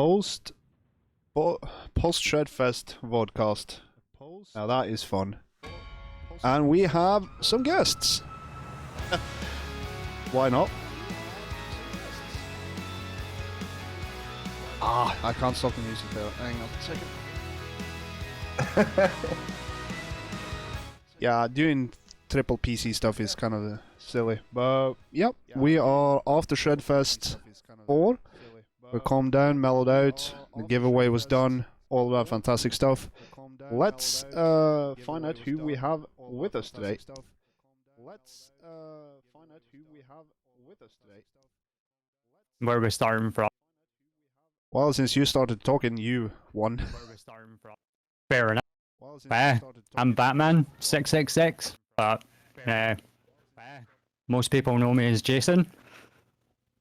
post Shredfest VODcast. Now that is fun. And we have some guests. Why not? I can't stop the music there. Hang on a second. Yeah, doing triple PC stuff is kind of silly. But yep, we are after Shredfest 4. We calmed down, mellowed out, the giveaway was done, all that fantastic stuff. Let's find out who we have with us today. Where are we starting from? Well, since you started talking, you won. Where are we starting from? Fair enough. I'm Batman 666, but most people know me as Jason.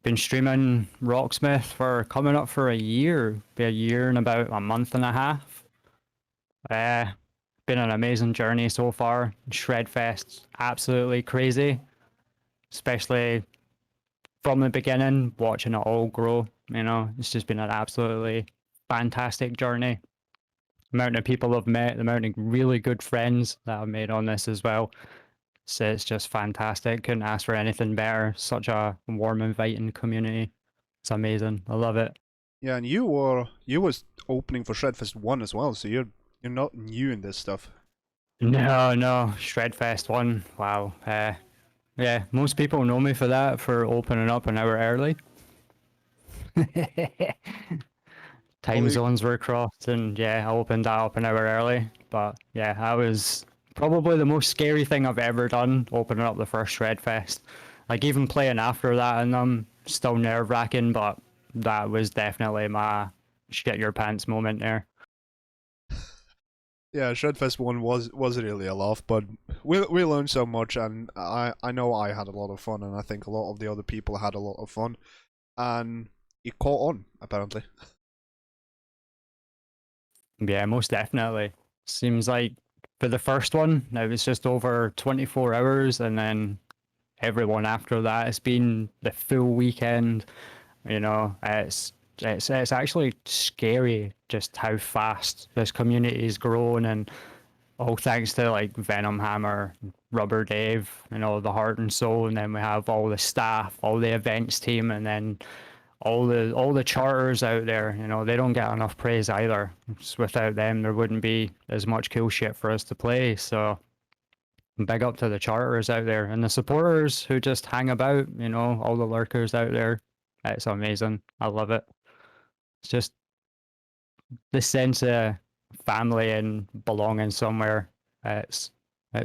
Been streaming Rocksmith for coming up for a year. Be a year and about a month and a half. Been an amazing journey so far. Shredfest, absolutely crazy. Especially from the beginning, watching it all grow. You know, it's just been an absolutely fantastic journey. The amount of people I've met, the amount of really good friends that I've made on this as well. So it's just fantastic. Couldn't ask for anything better. Such a warm, inviting community. It's amazing. I love it. Yeah, and you was opening for Shredfest 1 as well, so you're not new in this stuff. No, Shredfest 1. Wow. Yeah, most people know me for that, for opening up an hour early. Time zones were crossed, and yeah, I opened that up an hour early. But yeah, that was probably the most scary thing I've ever done, opening up the first Shredfest. Like, even playing after that, and I'm still nerve-wracking, but that was definitely my shit your pants moment there. Yeah, Shredfest 1 was really a laugh, but we learned so much, and I know I had a lot of fun, and I think a lot of the other people had a lot of fun, and it caught on, apparently. Yeah, most definitely. Seems like for the first one, it was just over 24 hours, and then everyone after that, it's been the full weekend. You know, it's actually scary just how fast this community is growing, and all thanks to like Venom Hammer, Rubber Dave, you know, the heart and soul, and then we have all the staff, all the events team, and then all the charters out there. You know, they don't get enough praise either. Just without them, there wouldn't be as much cool shit for us to play. So big up to the charters out there and the supporters who just hang about. You know, all the lurkers out there. It's amazing. I love it. It's just this sense of family and belonging somewhere. It's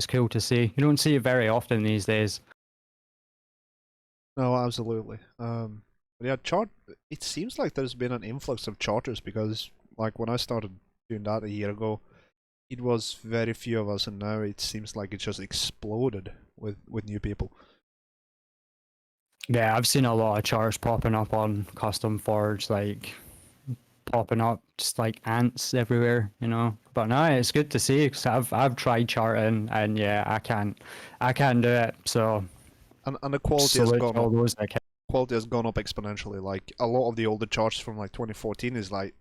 cool to see. You don't see it very often these days. No, absolutely. But yeah, it seems like there's been an influx of charters, because like when I started doing that a year ago, it was very few of us, and now it seems like it just exploded with new people. Yeah, I've seen a lot of charts popping up on Custom Forge, like popping up just like ants everywhere, you know. But no, it's good to see, because I've tried charting, and yeah, I can't do it. So and the quality has gone all up. those that can. Quality has gone up exponentially. Like a lot of the older charts from like 2014 is like,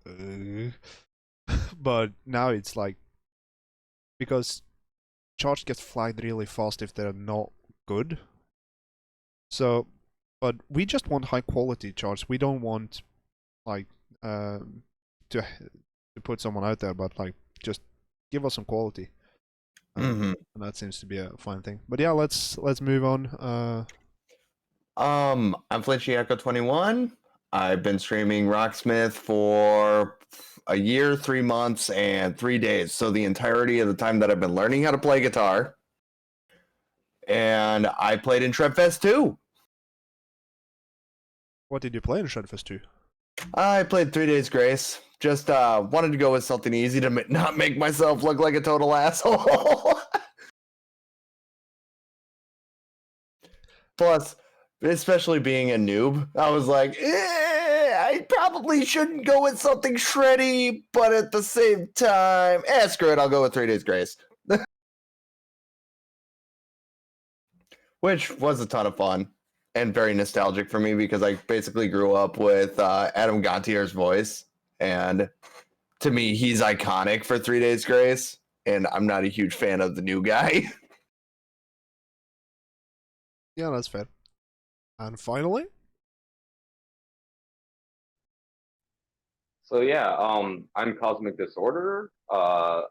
but now it's like, because charts get flagged really fast if they're not good. So, but we just want high quality charts. We don't want like to put someone out there, but like just give us some quality. And that seems to be a fine thing. But yeah, let's move on. I'm Flinchy Echo 21. I've been streaming Rocksmith for a year, 3 months, and 3 days. So the entirety of the time that I've been learning how to play guitar. And I played in Shredfest 2. What did you play in Shredfest 2? I played 3 Days Grace. Just wanted to go with something easy to not make myself look like a total asshole. Plus, especially being a noob, I was like, I probably shouldn't go with something shreddy, but at the same time, screw it, I'll go with 3 Days Grace. Which was a ton of fun and very nostalgic for me, because I basically grew up with Adam Gontier's voice. And to me, he's iconic for 3 Days Grace, and I'm not a huge fan of the new guy. Yeah, that's fair. And finally, So yeah, I'm Cosmic Disorder. I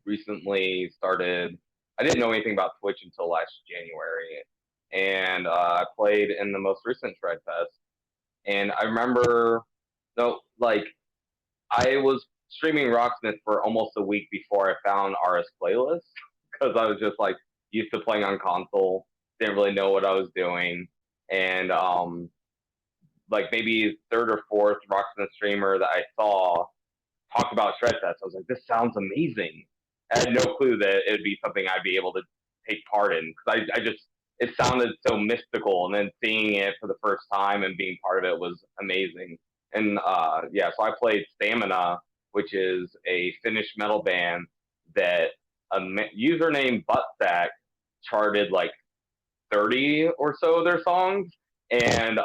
recently started. I didn't know anything about Twitch until last January, and I played in the most recent Shredfest. And I remember, no, like I was streaming Rocksmith for almost a week before I found RS Playlist because I was just like used to playing on console, didn't really know what I was doing, and like maybe third or fourth Rocksmith streamer that I saw talk about Shredfest. I was like, this sounds amazing. I had no clue that it'd be something I'd be able to take part in because I just it sounded so mystical, and then seeing it for the first time and being part of it was amazing. And yeah, so I played Stamina, which is a Finnish metal band that a username Buttsack charted like 30 or so of their songs. And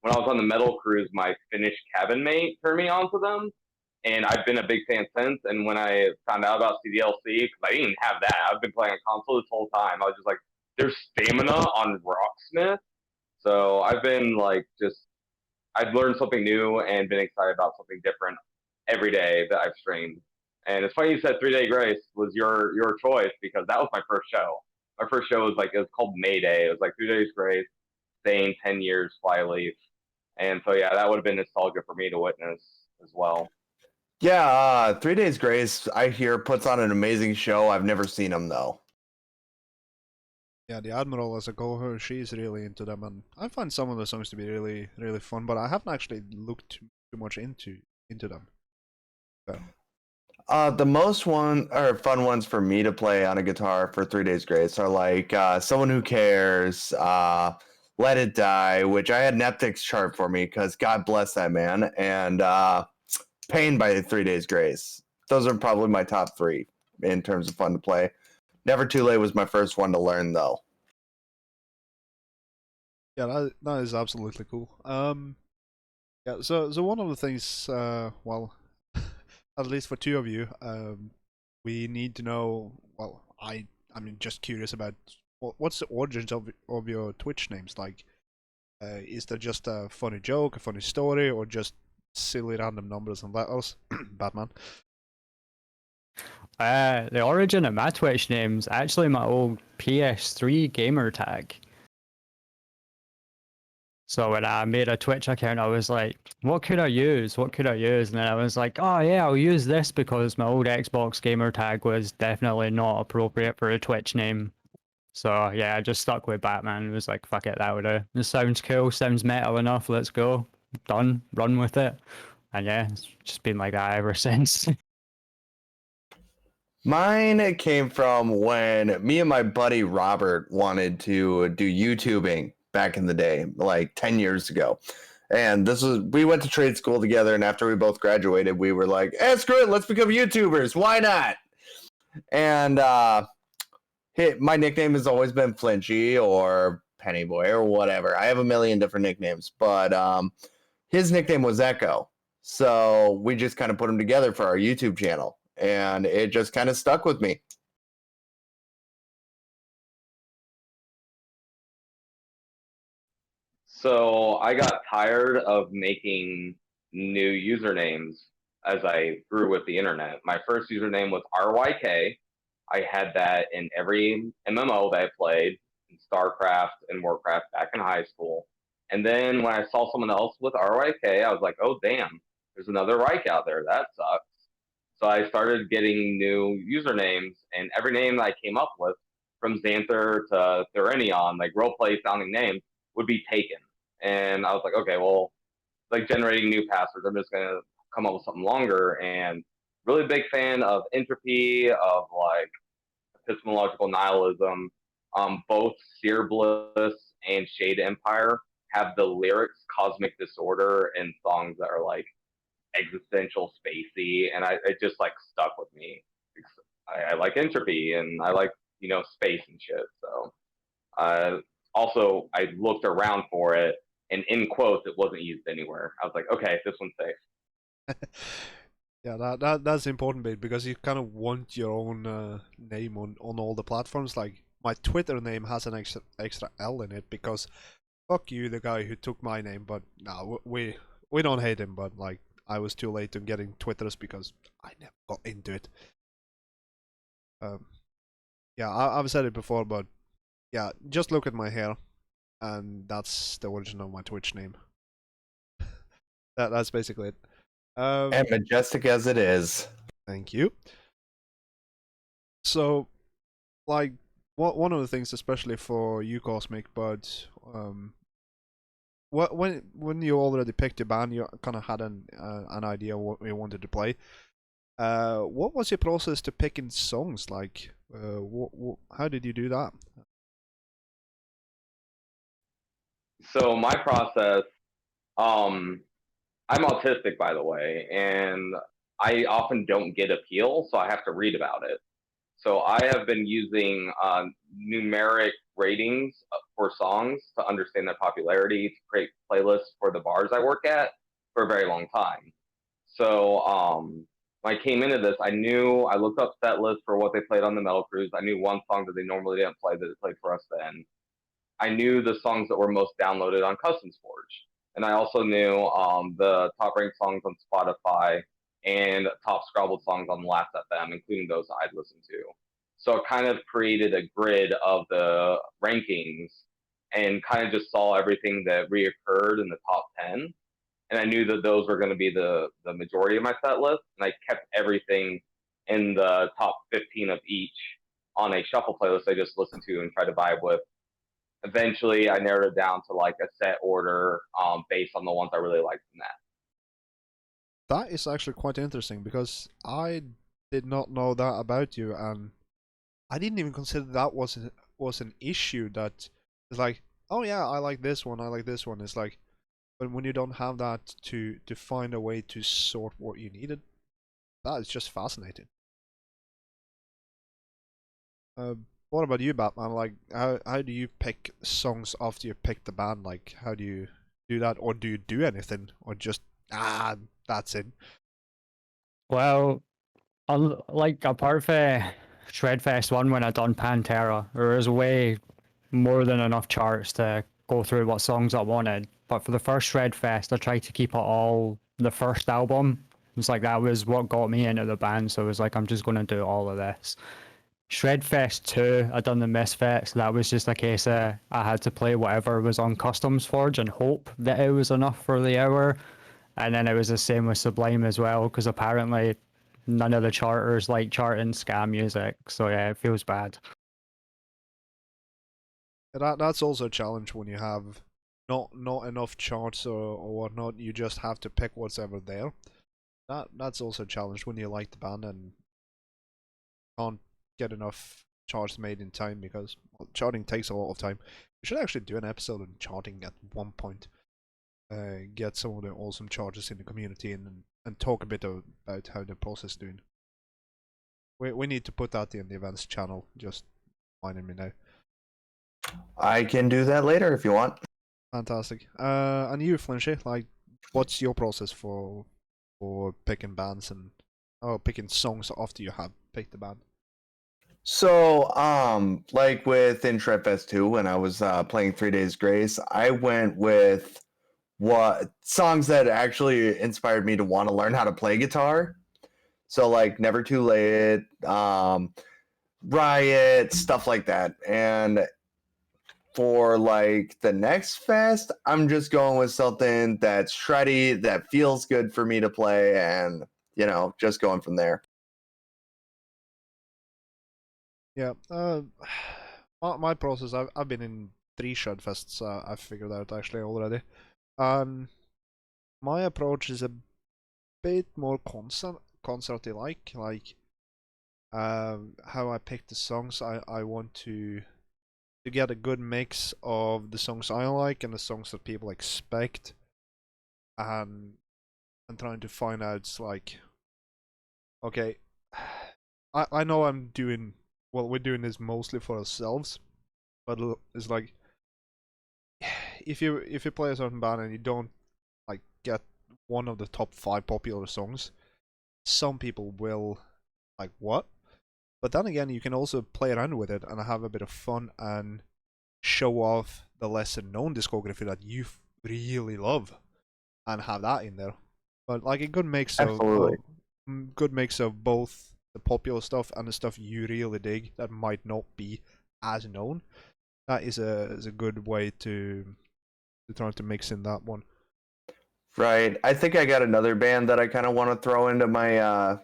when I was on the metal cruise, my Finnish cabin mate turned me on to them. And I've been a big fan since. And when I found out about CDLC, because I didn't even have that, I've been playing on console this whole time. I was just like, there's Stamina on Rocksmith. So I've been like, I've learned something new and been excited about something different every day that I've streamed. And it's funny you said 3 Day Grace was your choice because that was my first show. My first show was like it was called Mayday. It was like 3 Days Grace, staying 10 years, Flyleaf, and so yeah, that would have been nostalgia for me to witness as well. Yeah, 3 Days Grace, I hear, puts on an amazing show. I've never seen him, though. yeah, the Admiral as a go-her, she's really into them, and I find some of the songs to be really, really fun, but I haven't actually looked too much into them. So. The most fun ones for me to play on a guitar for 3 Days Grace are like Someone Who Cares, Let It Die, which I had Neptix chart for me because God bless that man, and Pain by 3 Days Grace. Those are probably my top three in terms of fun to play. Never Too Late was my first one to learn, though. Yeah, that is absolutely cool. Yeah, so one of the things, well, at least for two of you, we need to know. Well, I'm just curious about what's the origins of your Twitch names. Like, is there just a funny joke, a funny story, or just silly random numbers and letters? Batman. The origin of my Twitch name's actually my old PS3 gamer tag. So when I made a Twitch account, I was like, what could I use? What could I use? And then I was like, oh yeah, I'll use this because my old Xbox gamer tag was definitely not appropriate for a Twitch name. So yeah, I just stuck with Batman. It was like, fuck it, that would do. This sounds cool, sounds metal enough, let's go. Done, run with it. And yeah, it's just been like that ever since. Mine came from when me and my buddy Robert wanted to do YouTubing back in the day, like 10 years ago. And we went to trade school together, and after we both graduated, we were like, screw it, let's become YouTubers. Why not? And my nickname has always been Flinchy or Pennyboy or whatever. I have a million different nicknames, but his nickname was Echo. So we just kind of put them together for our YouTube channel, and it just kind of stuck with me. So I got tired of making new usernames as I grew with the internet. My first username was RYK. I had that in every MMO that I played, in StarCraft and Warcraft back in high school. And then when I saw someone else with RYK, I was like, oh, damn, there's another Ryk out there. That sucks. So I started getting new usernames, and every name that I came up with, from Xanther to Therenion, like roleplay sounding names, would be taken. And I was like, okay, well, like generating new passwords, I'm just going to come up with something longer. And really big fan of entropy, of like epistemological nihilism. Both Seer Bliss and Shade Empire have the lyrics Cosmic Disorder in songs that are like existential spacey, and it just like stuck with me. I like entropy and I like space and shit. So also I looked around for it, and in quotes it wasn't used anywhere. I was like, okay, this one's safe. Yeah, that's the important bit because you kind of want your own name on all the platforms. Like my Twitter name has an extra L in it because fuck you, the guy who took my name. But no, we don't hate him. But like I was too late to getting Twitters because I never got into it. Yeah, I've said it before, but yeah, just look at my hair, and that's the origin of my Twitch name. That's basically it. And majestic as it is. Thank you. So, like, one of the things, especially for you, Cosmic, but when you already picked your band, you kind of had an idea what you wanted to play. What was your process to picking songs? Like, how did you do that? So my process, um, I'm autistic, by the way, and I often don't get appeal, so I have to read about it. So I have been using numeric ratings for songs to understand their popularity, to create playlists for the bars I work at for a very long time. So when I came into this, I looked up set lists for what they played on the Metal Cruise. I knew one song that they normally didn't play that they played for us then. I knew the songs that were most downloaded on Customs Forge. And I also knew the top ranked songs on Spotify and top scrabbled songs on Last FM, including those I'd listened to. So it kind of created a grid of the rankings and kind of just saw everything that reoccurred in the top 10. And I knew that those were going to be the majority of my set list. And I kept everything in the top 15 of each on a shuffle playlist I just listened to and tried to vibe with. Eventually, I narrowed it down to like a set order based on the ones I really liked in that. That is actually quite interesting because I did not know that about you, and I didn't even consider that was an issue. That it's like, oh yeah, I like this one, I like this one. It's like, but when you don't have that to find a way to sort what you needed, that is just fascinating. What about you, Batman? Like, how do you pick songs after you pick the band? Like, how do you do that, or do you do anything, or just that's it? Well, like apart from Shredfest 1 when I done Pantera, there was way more than enough charts to go through what songs I wanted. But for the first Shredfest, I tried to keep it all the first album. It was like that was what got me into the band, so it was like I'm just gonna do all of this. Shredfest 2, I done the Misfits. That was just a case of I had to play whatever was on Customs Forge and hope that it was enough for the hour. And then it was the same with Sublime as well, because apparently none of the charters like charting ska music. So yeah, it feels bad. That's also a challenge when you have not enough charts or whatnot. You just have to pick what's ever there. That's also a challenge when you like the band and can't get enough charts made in time because charting takes a lot of time. We should actually do an episode on charting at one point. Get some of the awesome charters in the community and talk a bit about how the process is doing. We need to put that in the events channel. Just reminding me now. I can do that later if you want. Fantastic. And you, Flinchy, like, what's your process for picking bands and picking songs after you have picked the band? So, like within Shredfest 2, when I was playing 3 Days Grace, I went with what songs that actually inspired me to want to learn how to play guitar. So, like Never Too Late, Riot, stuff like that. And for like the next fest, I'm just going with something that's shreddy, that feels good for me to play, and just going from there. Yeah. My process. I've been in 3 Shredfests. I've figured out actually already. My approach is a bit more concerty like how I pick the songs. I want to get a good mix of the songs I like and the songs that people expect, and trying to find out like, okay, I know we're doing this mostly for ourselves, but it's like if you play a certain band and you don't like get one of the top 5 popular songs, some people will like, what? But then again, you can also play around with it and have a bit of fun and show off the lesser known discography that you really love and have that in there. But like a good mix of Absolutely. good mix of both the popular stuff and the stuff you really dig that might not be as known. That is a good way to try to mix in that one. Right. I think I got another band that I kind of want to throw into my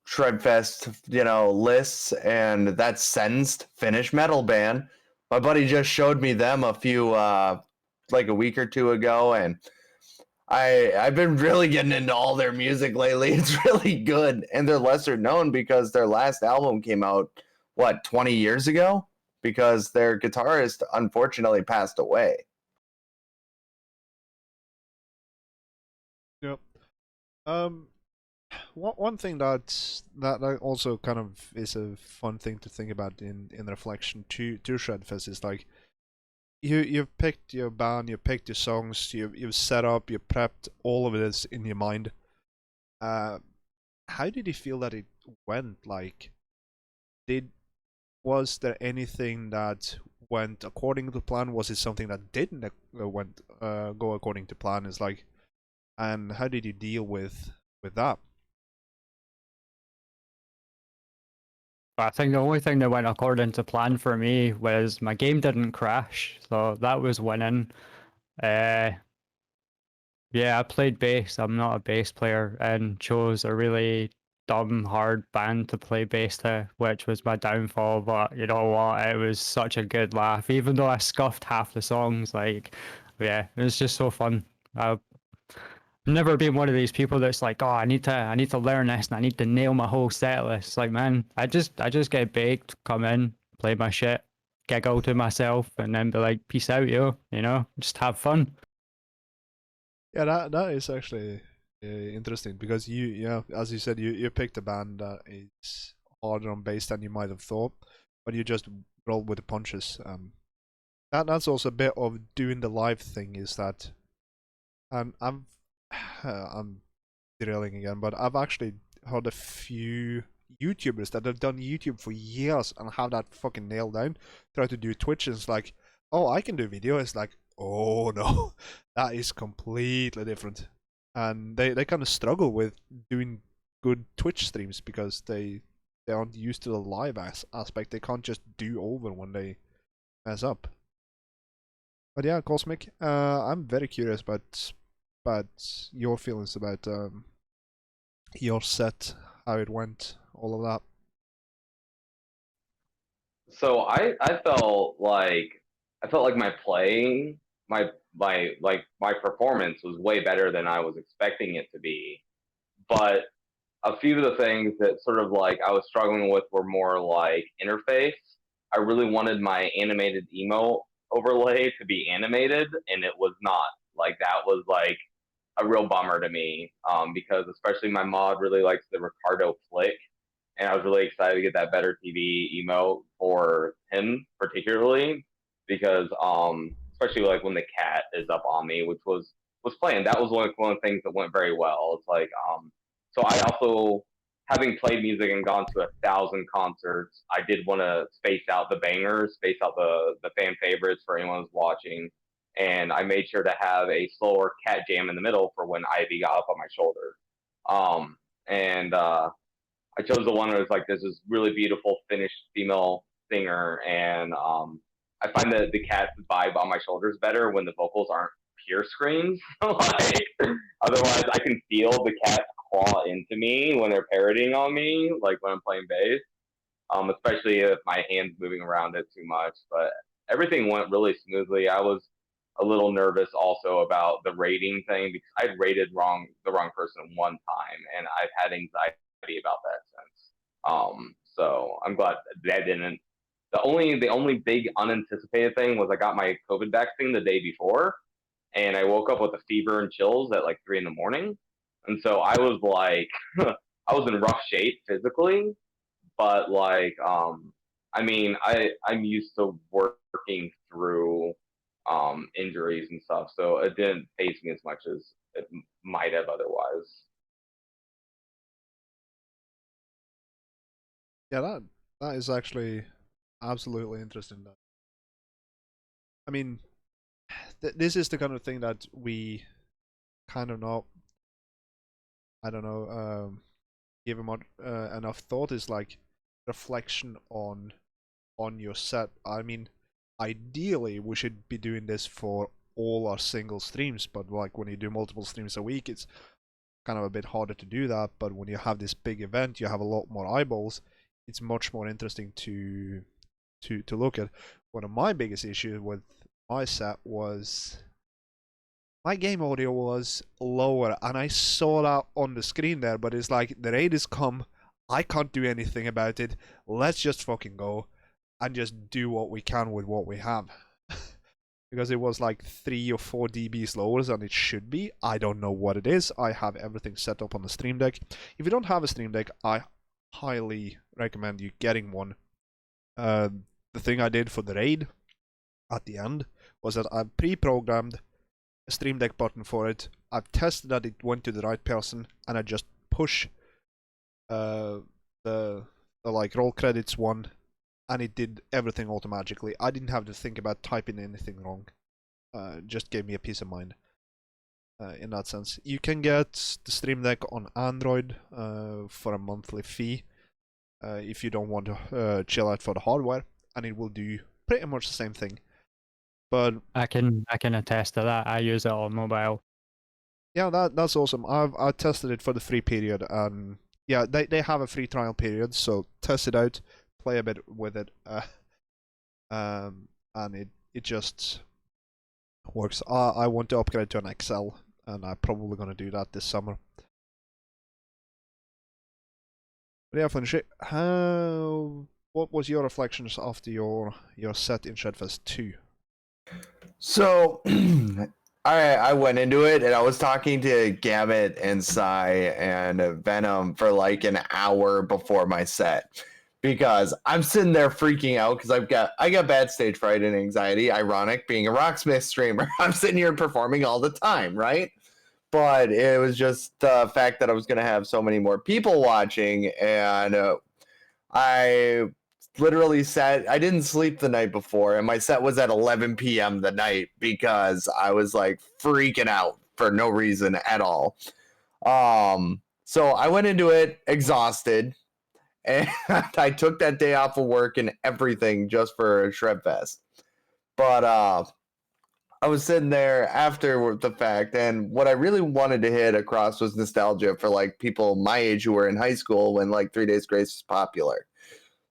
Shredfest, lists, and that's Sensed, Finnish metal band. My buddy just showed me them like a week or two ago, and I've been really getting into all their music lately. It's really good, and they're lesser known because their last album came out 20 years ago, because their guitarist unfortunately passed away. Yep. One thing that also kind of is a fun thing to think about in reflection to Shredfest is like you've picked your band, you picked your songs, you've set up, you prepped all of this in your mind. How did you feel that it went? Like, was there anything that went according to plan? Was it something that didn't go according to plan? Is like, and how did you deal with that? I think the only thing that went according to plan for me was my game didn't crash, so that was winning. Uh, yeah, I played bass. I'm not a bass player, and chose a really dumb, hard band to play bass to, which was my downfall. But you know what? It was such a good laugh, even though I scuffed half the songs. Like, yeah, it was just so fun. I've never been one of these people that's like, oh, I need to learn this and I need to nail my whole set list. Like, man, I just get baked, come in, play my shit, giggle to myself, and then be like, peace out, yo. Just have fun. Yeah, that is actually interesting because yeah, as you said, you picked a band that is harder on bass than you might have thought, but you just roll with the punches. That's also a bit of doing the live thing. Is that I'm derailing again, but I've actually heard a few YouTubers that have done YouTube for years and have that fucking nailed down. Try to do Twitch and it's like, oh, I can do video. It's like, oh no, that is completely different. And they kind of struggle with doing good Twitch streams because they aren't used to the live aspect. They can't just do over when they mess up. But yeah, Cosmic, I'm very curious about your feelings about your set, how it went, all of that. So I felt like my playing, my performance was way better than I was expecting it to be. But a few of the things that sort of like I was struggling with were more like interface. I really wanted my animated emo overlay to be animated, and it was not. Like that was like a real bummer to me, because especially my mod really likes the Ricardo flick, and I was really excited to get that better TV emote for him particularly because especially like when the cat is up on me, which was playing. That was one of the things that went very well. It's like so I also, having played music and gone to 1,000 concerts, I did want to space out the bangers, space out the fan favorites for anyone who's watching, and I made sure to have a slower cat jam in the middle for when Ivy got up on my shoulder. And I chose the one that was like, this is really beautiful Finnish female singer, and I find that the cat vibe on my shoulders better when the vocals aren't pure screams. Like, otherwise, I can feel the cat claw into me when they're parodying on me, like when I'm playing bass. Especially if my hand's moving around it too much. But everything went really smoothly. I was a little nervous also about the rating thing because I'd rated the wrong person one time, and I've had anxiety about that since. So I'm glad that didn't. The only big unanticipated thing was I got my COVID vaccine the day before, and I woke up with a fever and chills at like 3 in the morning, and so I was like, I was in rough shape physically, but like I mean I'm used to working through injuries and stuff, so it didn't phase me as much as it might have otherwise. Yeah, that is actually absolutely interesting. I mean, this is the kind of thing that we kind of not, I don't know, give him enough thought. Is like reflection on your set. I mean, ideally we should be doing this for all our single streams, but like when you do multiple streams a week, it's kind of a bit harder to do that. But when you have this big event, you have a lot more eyeballs. It's much more interesting to look at. One of my biggest issues with my set was my game audio was lower, and I saw that on the screen there, but it's like the raid has come, I can't do anything about it, let's just fucking go and just do what we can with what we have. Because it was like 3 or 4 dB lower than it should be. I don't know what it is. I have everything set up on the Stream Deck. If you don't have a Stream Deck, I highly recommend you getting one. The thing I did for the raid at the end was that I pre-programmed a Stream Deck button for it. I've tested that it went to the right person, and I just push the like roll credits one, and it did everything automatically. I didn't have to think about typing anything wrong. Just gave me a peace of mind. In that sense, you can get the Stream Deck on Android for a monthly fee if you don't want to chill out for the hardware, and it will do pretty much the same thing. But I can attest to that. I use it on mobile. yeah, that's awesome. I tested it for the free period, and yeah, they have a free trial period, so test it out, play a bit with it, and it just works. I want to upgrade to an XL, and I'm probably gonna do that this summer. But yeah, Flinchie, what was your reflections after your set in Shredfest 2? So I went into it and I was talking to Gambit and Psy and Venom for like an hour before my set, because I'm sitting there freaking out because I got bad stage fright and anxiety. Ironic, being a Rocksmith streamer, I'm sitting here performing all the time, right? But it was just the fact that I was going to have so many more people watching, and I literally I didn't sleep the night before, and my set was at 11 p.m. the night because I was like freaking out for no reason at all. So I went into it exhausted, and I took that day off of work and everything just for Shredfest. But I was sitting there after the fact, and what I really wanted to hit across was nostalgia for like people my age who were in high school when like 3 Days Grace was popular.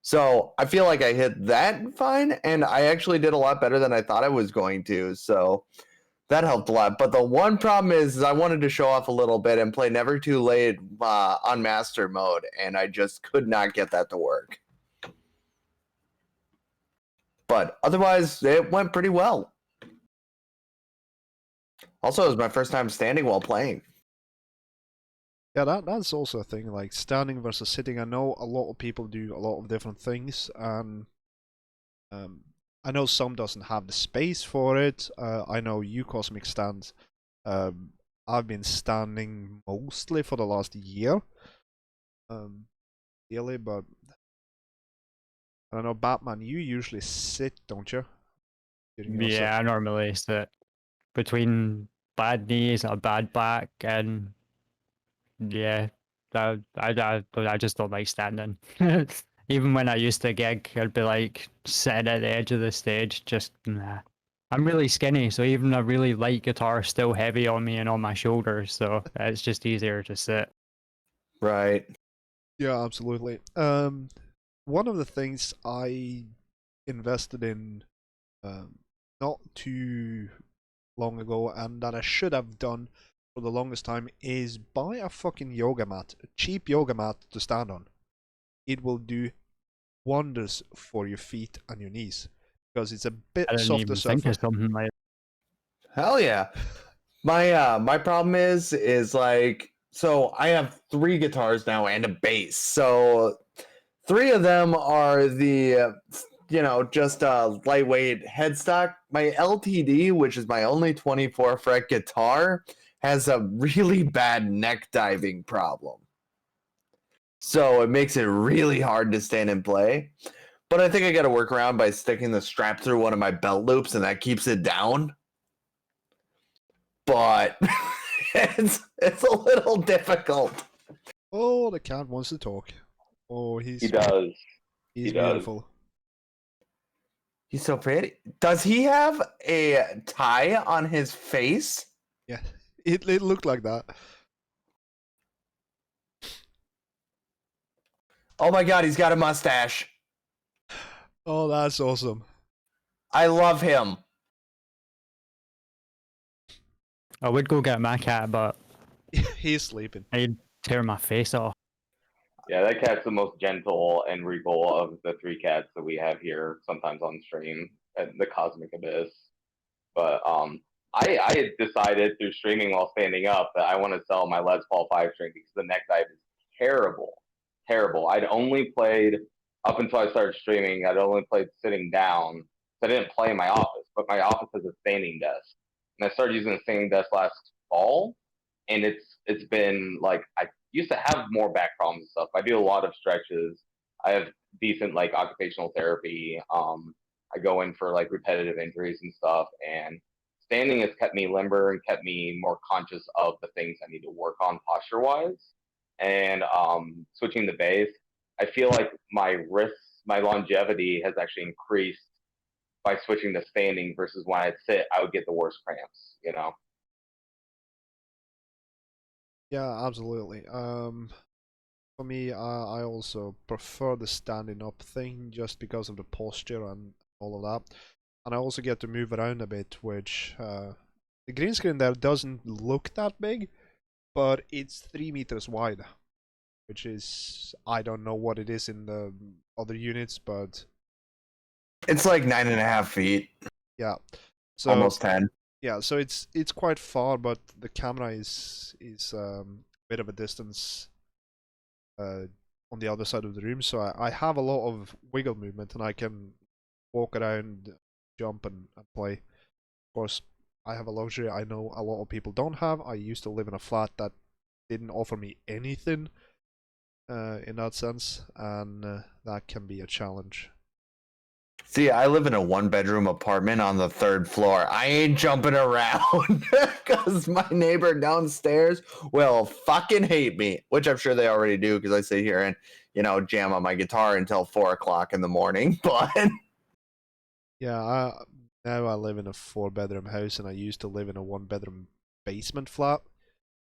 So I feel like I hit that fine, and I actually did a lot better than I thought I was going to. So that helped a lot. But the one problem is I wanted to show off a little bit and play Never Too Late on master mode, and I just could not get that to work. But otherwise, it went pretty well. Also, it was my first time standing while playing. Yeah, that's also a thing, like standing versus sitting. I know a lot of people do a lot of different things, and I know some doesn't have the space for it. I know you Cosmic stands. I've been standing mostly for the last year. Really, but I don't know, Batman, you usually sit, don't you? Yeah, I normally sit between bad knees, a bad back, and yeah, I just don't like standing. Even when I used to gig, I'd be like sitting at the edge of the stage, just nah. I'm really skinny, so even a really light guitar is still heavy on me and on my shoulders, so it's just easier to sit. Right. Yeah, absolutely. One of the things I invested in not too long ago, and that I should have done for the longest time, is buy a fucking yoga mat, a cheap yoga mat to stand on. It will do wonders for your feet and your knees, because it's a bit I didn't softer even think surface. of something like Hell yeah. My problem is like, so I have 3 guitars now and a bass. So 3 of them are the just lightweight headstock. My LTD, which is my only 24 fret guitar, has a really bad neck diving problem. So it makes it really hard to stand and play. But I think I got to work around by sticking the strap through one of my belt loops, and that keeps it down. But it's a little difficult. Oh, the cat wants to talk. Oh, He he's does. He does. beautiful. He's so pretty. Does he have a tie on his face? Yeah, it looked like that. Oh my god, he's got a mustache. Oh, that's awesome. I love him. I would go get my cat, but He's sleeping. I'd tear my face off. Yeah, that cat's the most gentle and regal of the three cats that we have here sometimes on stream at the Cosmic Abyss. But I had decided through streaming while standing up that I want to sell my Les Paul 5 string because the neck dive is terrible. Terrible. I'd only played up until I started streaming, I'd only played sitting down. So I didn't play in my office, but my office has a standing desk. And I started using the standing desk last fall, and it's been like I used to have more back problems and stuff. I do a lot of stretches. I have decent like occupational therapy. I go in for like repetitive injuries and stuff, and standing has kept me limber and kept me more conscious of the things I need to work on posture wise. And switching to base, I feel like my wrists, my longevity has actually increased by switching to standing versus when I'd sit, I would get the worst cramps, you know? Yeah, absolutely. For me, I also prefer the standing up thing just because of the posture and all of that. And I also get to move around a bit, which the green screen there doesn't look that big, but it's 3 meters wide, which is, I don't know what it is in the other units, but It's like 9.5 feet, yeah. So almost 10. yeah, so it's quite far, but the camera is a bit of a distance on the other side of the room, so I have a lot of wiggle movement and I can walk around, jump and play. Of course, I have a luxury I know a lot of people don't have. I used to live in a flat that didn't offer me anything in that sense, and that can be a challenge. See, I live in a 1-bedroom apartment on the 3rd floor. I ain't jumping around because my neighbor downstairs will fucking hate me, which I'm sure they already do because I sit here and, jam on my guitar until 4 o'clock in the morning. But Yeah, now I live in a 4-bedroom house and I used to live in a 1-bedroom basement flat.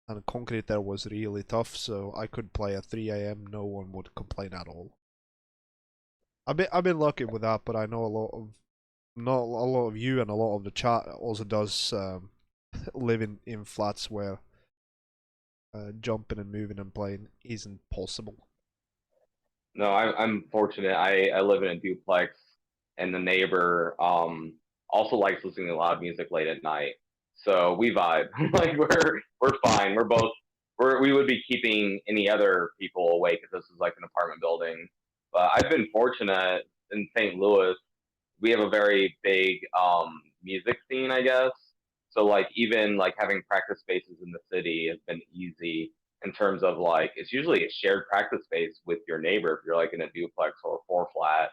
And concrete there was really tough, so I could play at 3 a.m. No one would complain at all. I've been lucky with that, but I know not a lot of you and a lot of the chat also does live in flats where jumping and moving and playing isn't possible. No, I'm fortunate. I live in a duplex, and the neighbor also likes listening to loud music late at night. So we vibe. Like we're fine. We would be keeping any other people awake if this is like an apartment building. But I've been fortunate in St. Louis. We have a very big music scene, I guess. So like even like having practice spaces in the city has been easy in terms of like it's usually a shared practice space with your neighbor if you're like in a duplex or a 4 flat.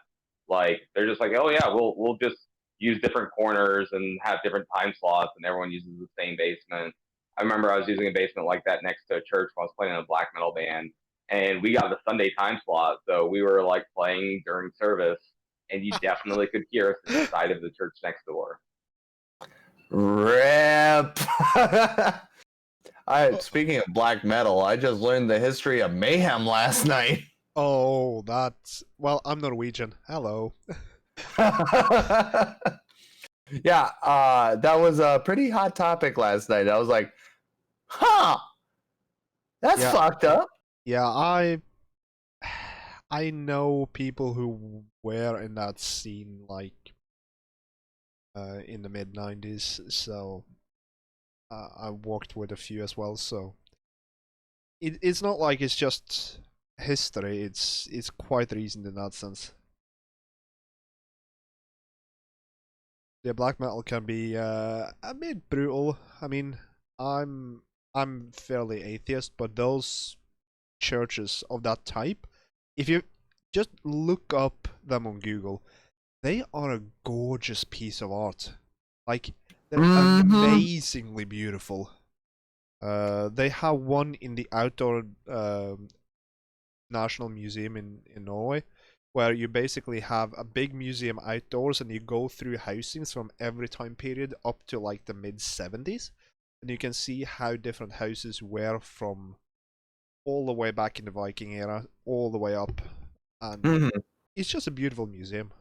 Like they're just like, oh yeah, we'll just use different corners and have different time slots, and everyone uses the same basement. I remember I was using a basement like that next to a church when I was playing in a black metal band, and we got the Sunday time slot, so we were like playing during service, and you definitely could hear us inside of the church next door. rip. Speaking of black metal, I just learned the history of Mayhem last night. Oh, well, I'm Norwegian. Hello. Yeah, that was a pretty hot topic last night. I was like, huh, that's Yeah. fucked up. Yeah, I know people who were in that scene like in the mid 90s, so I worked with a few as well, so it's not like it's just history, it's quite recent in that sense. Yeah, black metal can be a bit brutal. I mean, I'm fairly atheist, but those churches of that type, if you just look up them on Google, they are a gorgeous piece of art. Like, they're amazingly beautiful. They have one in the outdoor National Museum in Norway, where you basically have a big museum outdoors and you go through housings from every time period up to like the mid 70s, and you can see how different houses were from all the way back in the Viking era, all the way up, and it's just a beautiful museum.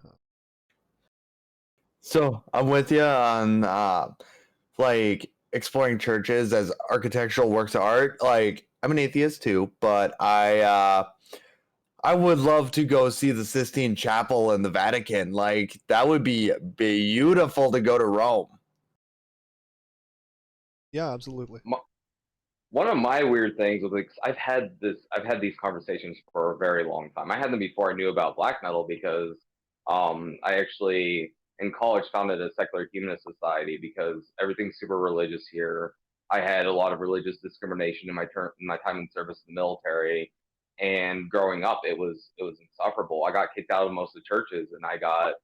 So I'm with you on like exploring churches as architectural works of art. Like I'm an atheist too, but I would love to go see the Sistine Chapel in the Vatican. Like that would be beautiful to go to Rome. Yeah, absolutely. One of my weird things was like I've had these conversations for a very long time. I had them before I knew about black metal because I actually in college founded a secular humanist society because everything's super religious here. I had a lot of religious discrimination in my time in service in the military, and growing up it was insufferable. I got kicked out of most of the churches, and I got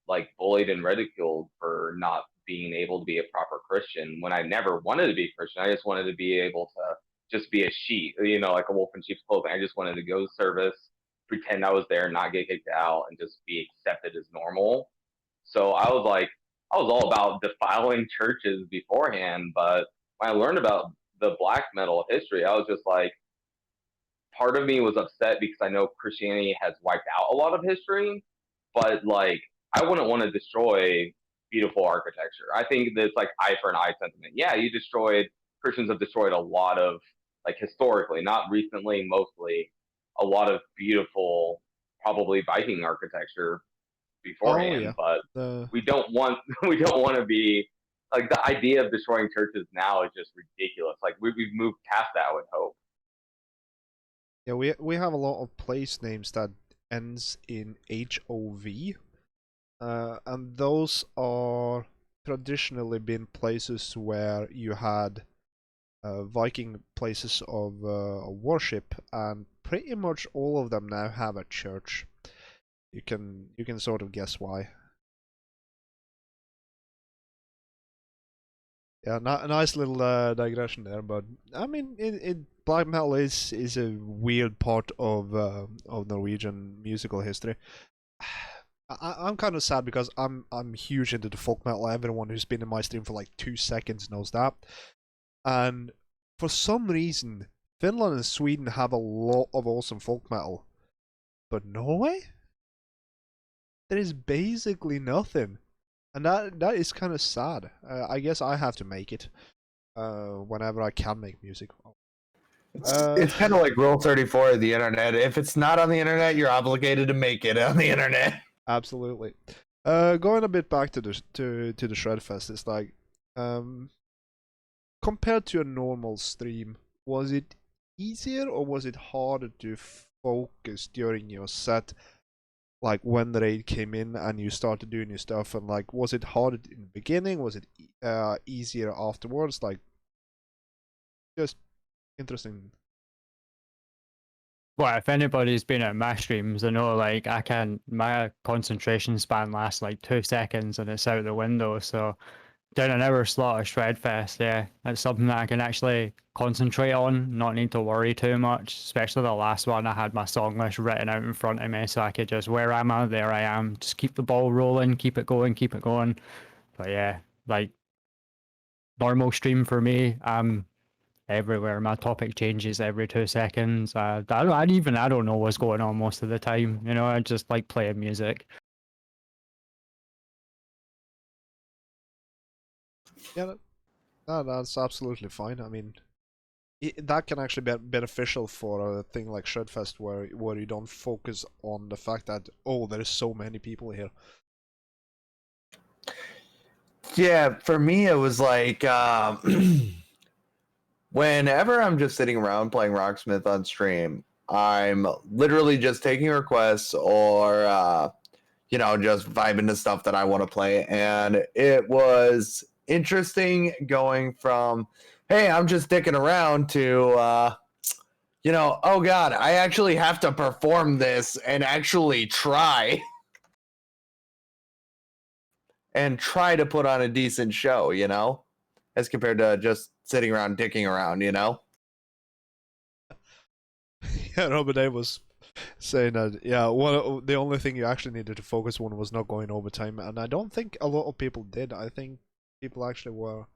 like bullied and ridiculed for not being able to be a proper Christian when I never wanted to be a Christian. I just wanted to be able to just be a sheep, like a wolf in sheep's clothing. I just wanted to go to service, pretend I was there, not get kicked out, and just be accepted as normal. So I was all about defiling churches beforehand. But when I learned about the black metal history, I was just like, part of me was upset because I know Christianity has wiped out a lot of history, but like I wouldn't want to destroy beautiful architecture. I think that it's like eye for an eye sentiment. Yeah, Christians have destroyed a lot of like historically, not recently, mostly a lot of beautiful, probably Viking architecture beforehand. yeah. But we don't want to be like the idea of destroying churches now is just ridiculous. Like we've moved past that, I would hope. Yeah, we have a lot of place names that ends in HOV, and those are traditionally been places where you had Viking places of worship, and pretty much all of them now have a church. You can sort of guess why. Yeah, a nice little digression there, but I mean, black metal is a weird part of Norwegian musical history. I'm kind of sad because I'm huge into the folk metal. Everyone who's been in my stream for like 2 seconds knows that. And for some reason, Finland and Sweden have a lot of awesome folk metal, but Norway, there is basically nothing. And that is kind of sad. I guess I have to make it whenever I can make music. It's kind of like Rule 34 of the internet. If it's not on the internet, you're obligated to make it on the internet. Absolutely. Going a bit back to the Shredfest, it's like compared to a normal stream, was it easier or was it harder to focus during your set? Like when the raid came in and you started doing your stuff, and like, was it harder in the beginning? Was it easier afterwards? Like, just interesting. Well, if anybody's been at my streams, I know like my concentration span lasts like 2 seconds and it's out the window. So down an hour slot of Shredfest, yeah, that's something that I can actually concentrate on, not need to worry too much. Especially the last one, I had my song list written out in front of me, so I could just, where am I? There I am. Just keep the ball rolling, keep it going, keep it going. But yeah, like normal stream for me, I'm everywhere. My topic changes every 2 seconds. I don't know what's going on most of the time. I just like playing music. Yeah, that's absolutely fine. I mean, that can actually be beneficial for a thing like Shredfest, where you don't focus on the fact that, oh, there's so many people here. Yeah, for me, it was like whenever I'm just sitting around playing Rocksmith on stream, I'm literally just taking requests or just vibing to stuff that I want to play. And it was interesting going from hey, I'm just dicking around to, oh God, I actually have to perform this and actually try. And try to put on a decent show, as compared to just sitting around dicking around, Yeah, Robert A was saying that, yeah, the only thing you actually needed to focus on was not going overtime, and I don't think a lot of people did. I think people actually were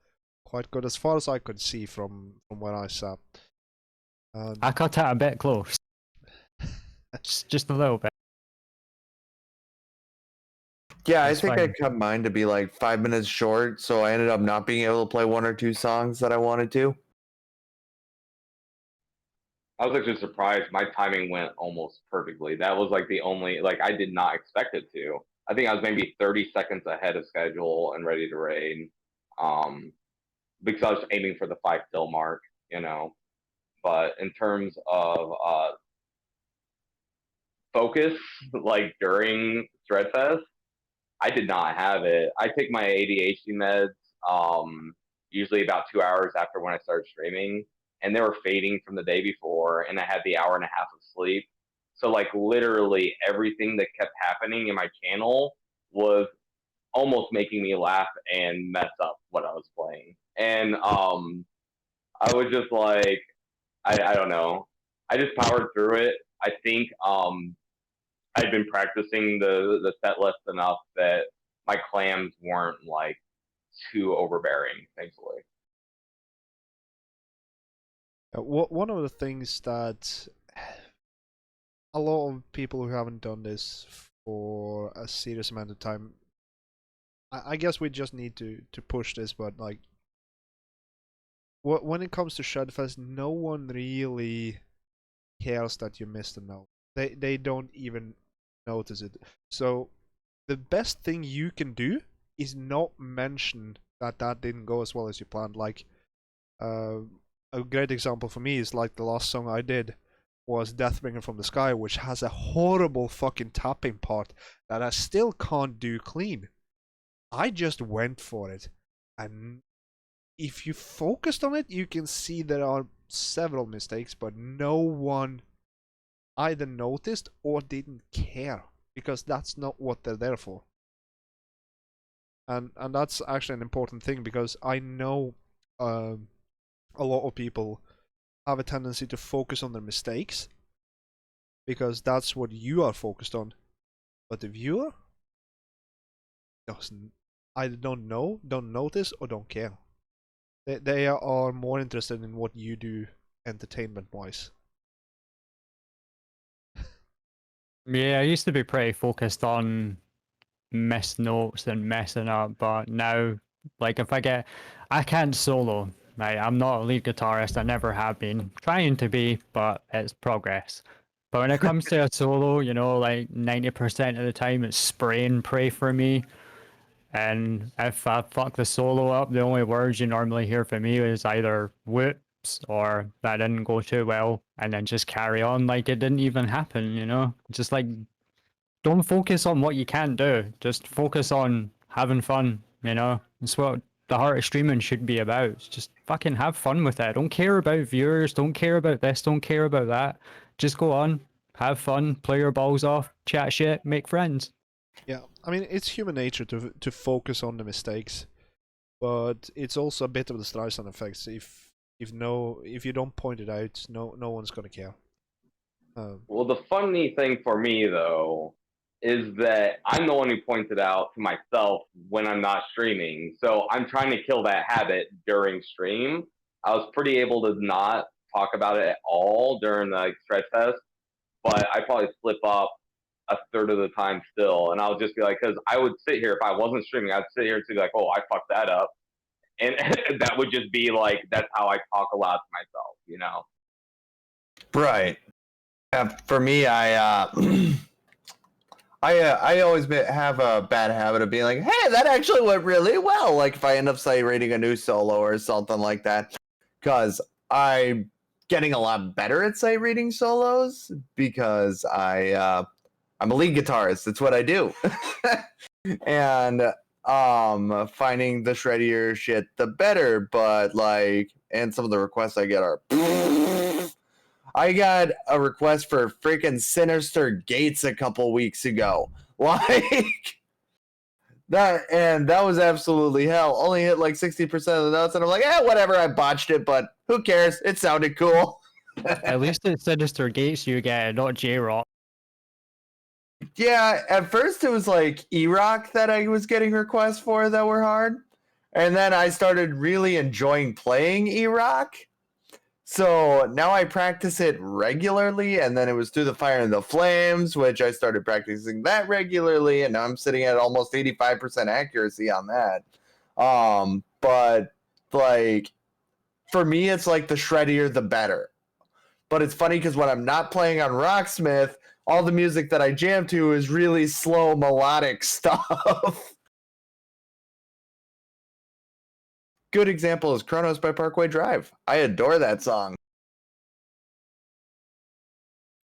quite good, as far as I could see from where I sat. I cut it a bit close. Just a little bit. Yeah, I It's think I fine. cut mine to be like 5 minutes short, so I ended up not being able to play one or two songs that I wanted to. I was actually surprised. My timing went almost perfectly. That was like the only, like, I did not expect it to. I think I was maybe 30 seconds ahead of schedule and ready to raid. Because I was aiming for the 5 kill mark, But in terms of focus, like during Shredfest, I did not have it. I take my ADHD meds usually about 2 hours after when I started streaming, and they were fading from the day before, and I had the hour and a half of sleep. So like literally everything that kept happening in my channel was almost making me laugh and mess up what I was playing. And I was just like, I don't know. I just powered through it. I think I'd been practicing the set list enough that my clams weren't like too overbearing, thankfully. One of the things that a lot of people who haven't done this for a serious amount of time, I guess we just need to push this, but like, when it comes to Shredfest, no one really cares that you missed a note. They don't even notice it. So the best thing you can do is not mention that didn't go as well as you planned. Like, a great example for me is like the last song I did was Deathbringer from the Sky, which has a horrible fucking tapping part that I still can't do clean. I just went for it, and if you focused on it, you can see there are several mistakes, but no one either noticed or didn't care, because that's not what they're there for. And that's actually an important thing, because I know a lot of people have a tendency to focus on their mistakes because that's what you are focused on, but the viewer doesn't either don't know, don't notice, or don't care. They are more interested in what you do entertainment wise. Yeah, I used to be pretty focused on missed notes and messing up, but now, like, I can't solo. Right? I'm not a lead guitarist. I never have been. Trying to be, but it's progress. But when it comes to a solo, like 90% of the time it's spray and pray for me. And if I fuck the solo up, the only words you normally hear from me is either whoops or that didn't go too well, and then just carry on like it didn't even happen. Just like, don't focus on what you can't do. Just focus on having fun. That's what the heart of streaming should be about. Just fucking have fun with it. Don't care about viewers. Don't care about this. Don't care about that. Just go on, have fun, play your balls off, chat shit, make friends. Yeah, I mean, it's human nature to focus on the mistakes, but it's also a bit of the Streisand effects. If you don't point it out, no one's gonna care. Well, the funny thing for me though is that I'm the one who points it out to myself when I'm not streaming. So I'm trying to kill that habit during stream. I was pretty able to not talk about it at all during the stress test, but I probably slip up a third of the time still. And I'll just be like, because I would sit here, if I wasn't streaming, I'd sit here and be like, oh, I fucked that up. And that would just be like, that's how I talk aloud to myself. Right. For me, I always have a bad habit of being like, hey, that actually went really well. Like if I end up, say, rating a new solo or something like that, because I'm getting a lot better at, say, reading solos because I'm a lead guitarist. It's what I do. And finding the shreddier shit, the better. But like, and some of the requests I get are. I got a request for freaking Sinister Gates a couple weeks ago. Like that was absolutely hell. Only hit like 60% of the notes, and I'm like, whatever, I botched it, but who cares? It sounded cool. At least it's Sinister Gates you get, not J-Rock. Yeah, at first it was like E-Rock that I was getting requests for that were hard. And then I started really enjoying playing E-Rock. So now I practice it regularly, and then it was Through the Fire and the Flames, which I started practicing that regularly, and now I'm sitting at almost 85% accuracy on that. But like for me, it's like the shreddier the better. But it's funny because when I'm not playing on Rocksmith, all the music that I jam to is really slow melodic stuff. Good example is Chronos by Parkway Drive. I adore that song.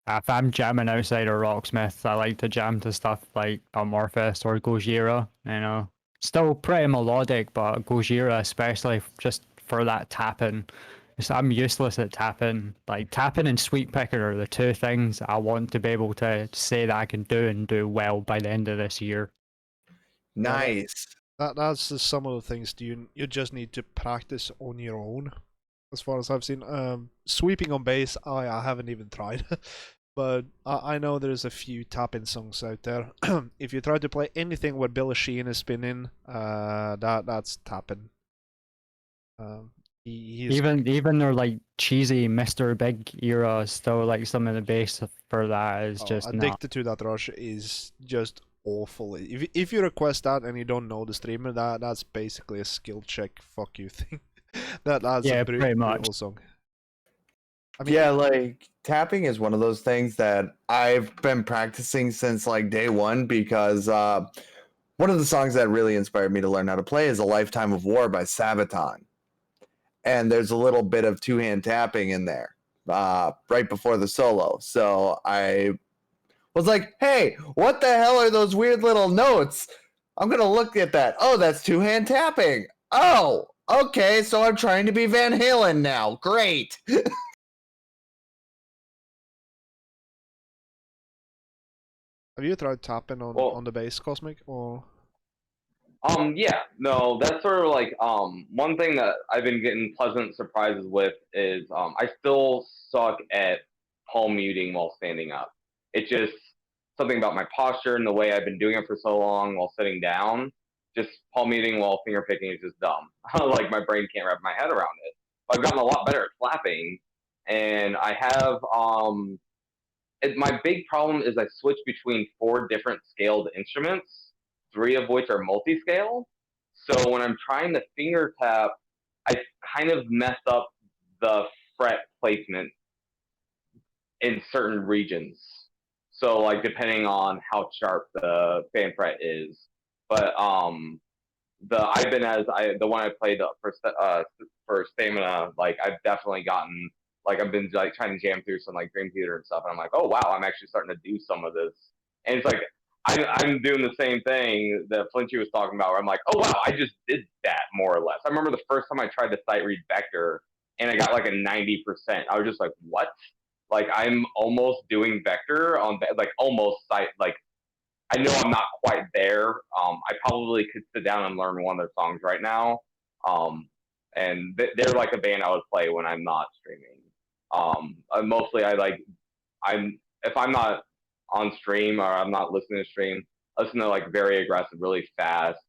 If I'm jamming outside of Rocksmith, I like to jam to stuff like Morphist or Gojira, you know. Still pretty melodic, but Gojira especially just for that tapping. I'm useless at tapping. Like tapping and sweep picking are the two things I want to be able to say that I can do and do well by the end of this year. Nice. That's just some of the things you just need to practice on your own. As far as I've seen, sweeping on bass, I haven't even tried, but I know there's a few tapping songs out there. If you try to play anything where Billy Sheehan is spinning, that's tapping. He's Even their like cheesy Mr. Big era, still like some of the bass for that is just not. Addicted to That Rush is just awful. If you request that and you don't know the streamer, that's basically a skill check fuck you thing. That's Yeah, a pretty much. brutal song. I mean, Yeah, like tapping is one of those things that I've been practicing since like day one because one of the songs that really inspired me to learn how to play is A Lifetime of War by Sabaton. And there's a little bit of two-hand tapping in there right before the solo. So I was like, hey, what the hell are those weird little notes? I'm going to look at that. Oh, that's two-hand tapping. Oh, okay, so I'm trying to be Van Halen now. Great. have you tried tapping on the bass, Cosmic, or? Yeah, no, that's sort of like one thing that I've been getting pleasant surprises with is I still suck at palm muting while standing up. It's just something about my posture and the way I've been doing it for so long while sitting down. Just palm muting while finger picking is just dumb. Like my brain can't wrap my head around it. But I've gotten a lot better at flapping, and I have my big problem is I switch between 4 different scaled instruments, 3 of which are multi-scale. So when I'm trying to finger tap, I kind of mess up the fret placement in certain regions. So like depending on how sharp the fan fret is, but the one I played for Stamina, like I've definitely gotten like I've been like trying to jam through some like Dream Theater and stuff, and I'm like, oh wow, I'm actually starting to do some of this, and it's like I'm doing the same thing that Flinchy was talking about, where I'm like, oh wow, I just did that more or less. I remember the first time I tried to sight read Vector, and I got like a 90%. I was just like, what? Like I'm almost doing Vector on like almost sight like I know I'm not quite there. I probably could sit down and learn one of their songs right now. And they're like a band I would play when I'm not streaming. Mostly if I'm not on stream or I'm not listening to stream, I listen to like very aggressive, really fast,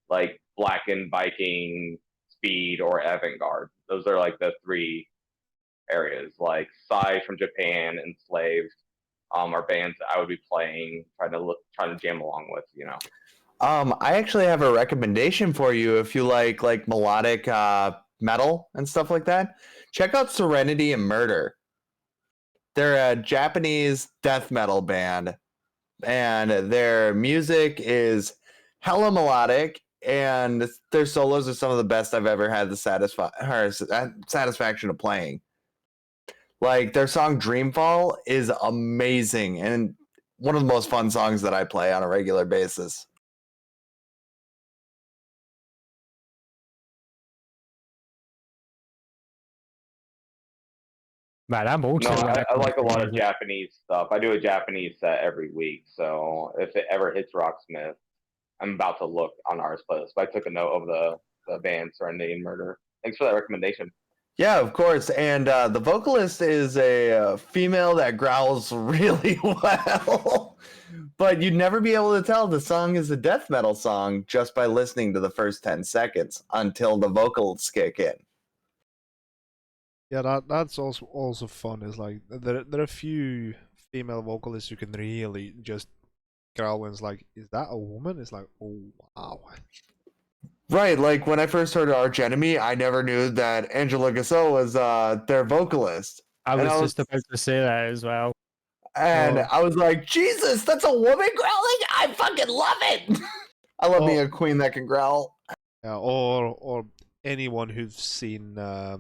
like Blackened, Viking, Speed, or Avant-Garde. Those are like the 3 areas. Like Psy from Japan, Enslaved, are bands that I would be playing, trying to jam along with, you know. I actually have a recommendation for you if you like melodic metal and stuff like that. Check out Serenity and Murder. They're a Japanese death metal band, and their music is hella melodic, and their solos are some of the best I've ever had the satisfaction of playing. Like their song Dreamfall is amazing and one of the most fun songs that I play on a regular basis. Man, I'm old No, school when it I comes like a to lot of music. Japanese stuff. I do a Japanese set every week, so if it ever hits Rocksmith, I'm about to look on ours playlist. But I took a note of the band Serenity and Murder. Thanks for that recommendation. Yeah, of course. And the vocalist is a female that growls really well. But you'd never be able to tell the song is a death metal song just by listening to the first 10 seconds until the vocals kick in. Yeah, that's also fun. Is like there are a few female vocalists you can really just growl and it's like, is that a woman? It's like, oh wow. Right, like when I first heard Arch Enemy, I never knew that Angela Gasol was their vocalist. I And was I was just about to say that as well. and Oh, I was like, Jesus, that's a woman growling? I fucking love it. I love being oh, a queen that can growl. yeah, or anyone who's seen the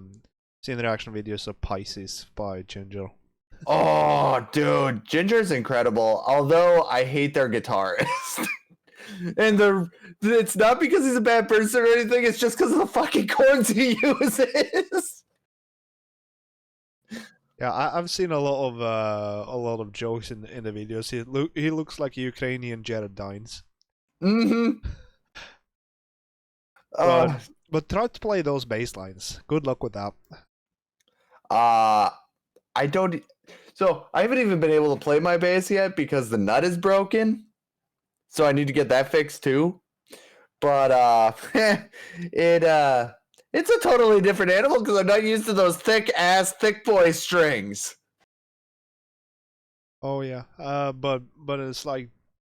reaction videos of Pisces by Ginger. Oh, dude, Ginger's incredible. Although I hate their guitarist. And it's not because he's a bad person or anything, it's just because of the fucking chords he uses. Yeah, I've seen a lot of jokes in the videos. He looks like a Ukrainian Jared Dines. Mm-hmm. But try to play those bass lines. Good luck with that. I don't. So I haven't even been able to play my bass yet because the nut is broken. So I need to get that fixed too. But it's a totally different animal because I'm not used to those thick boy strings. Oh yeah. But it's like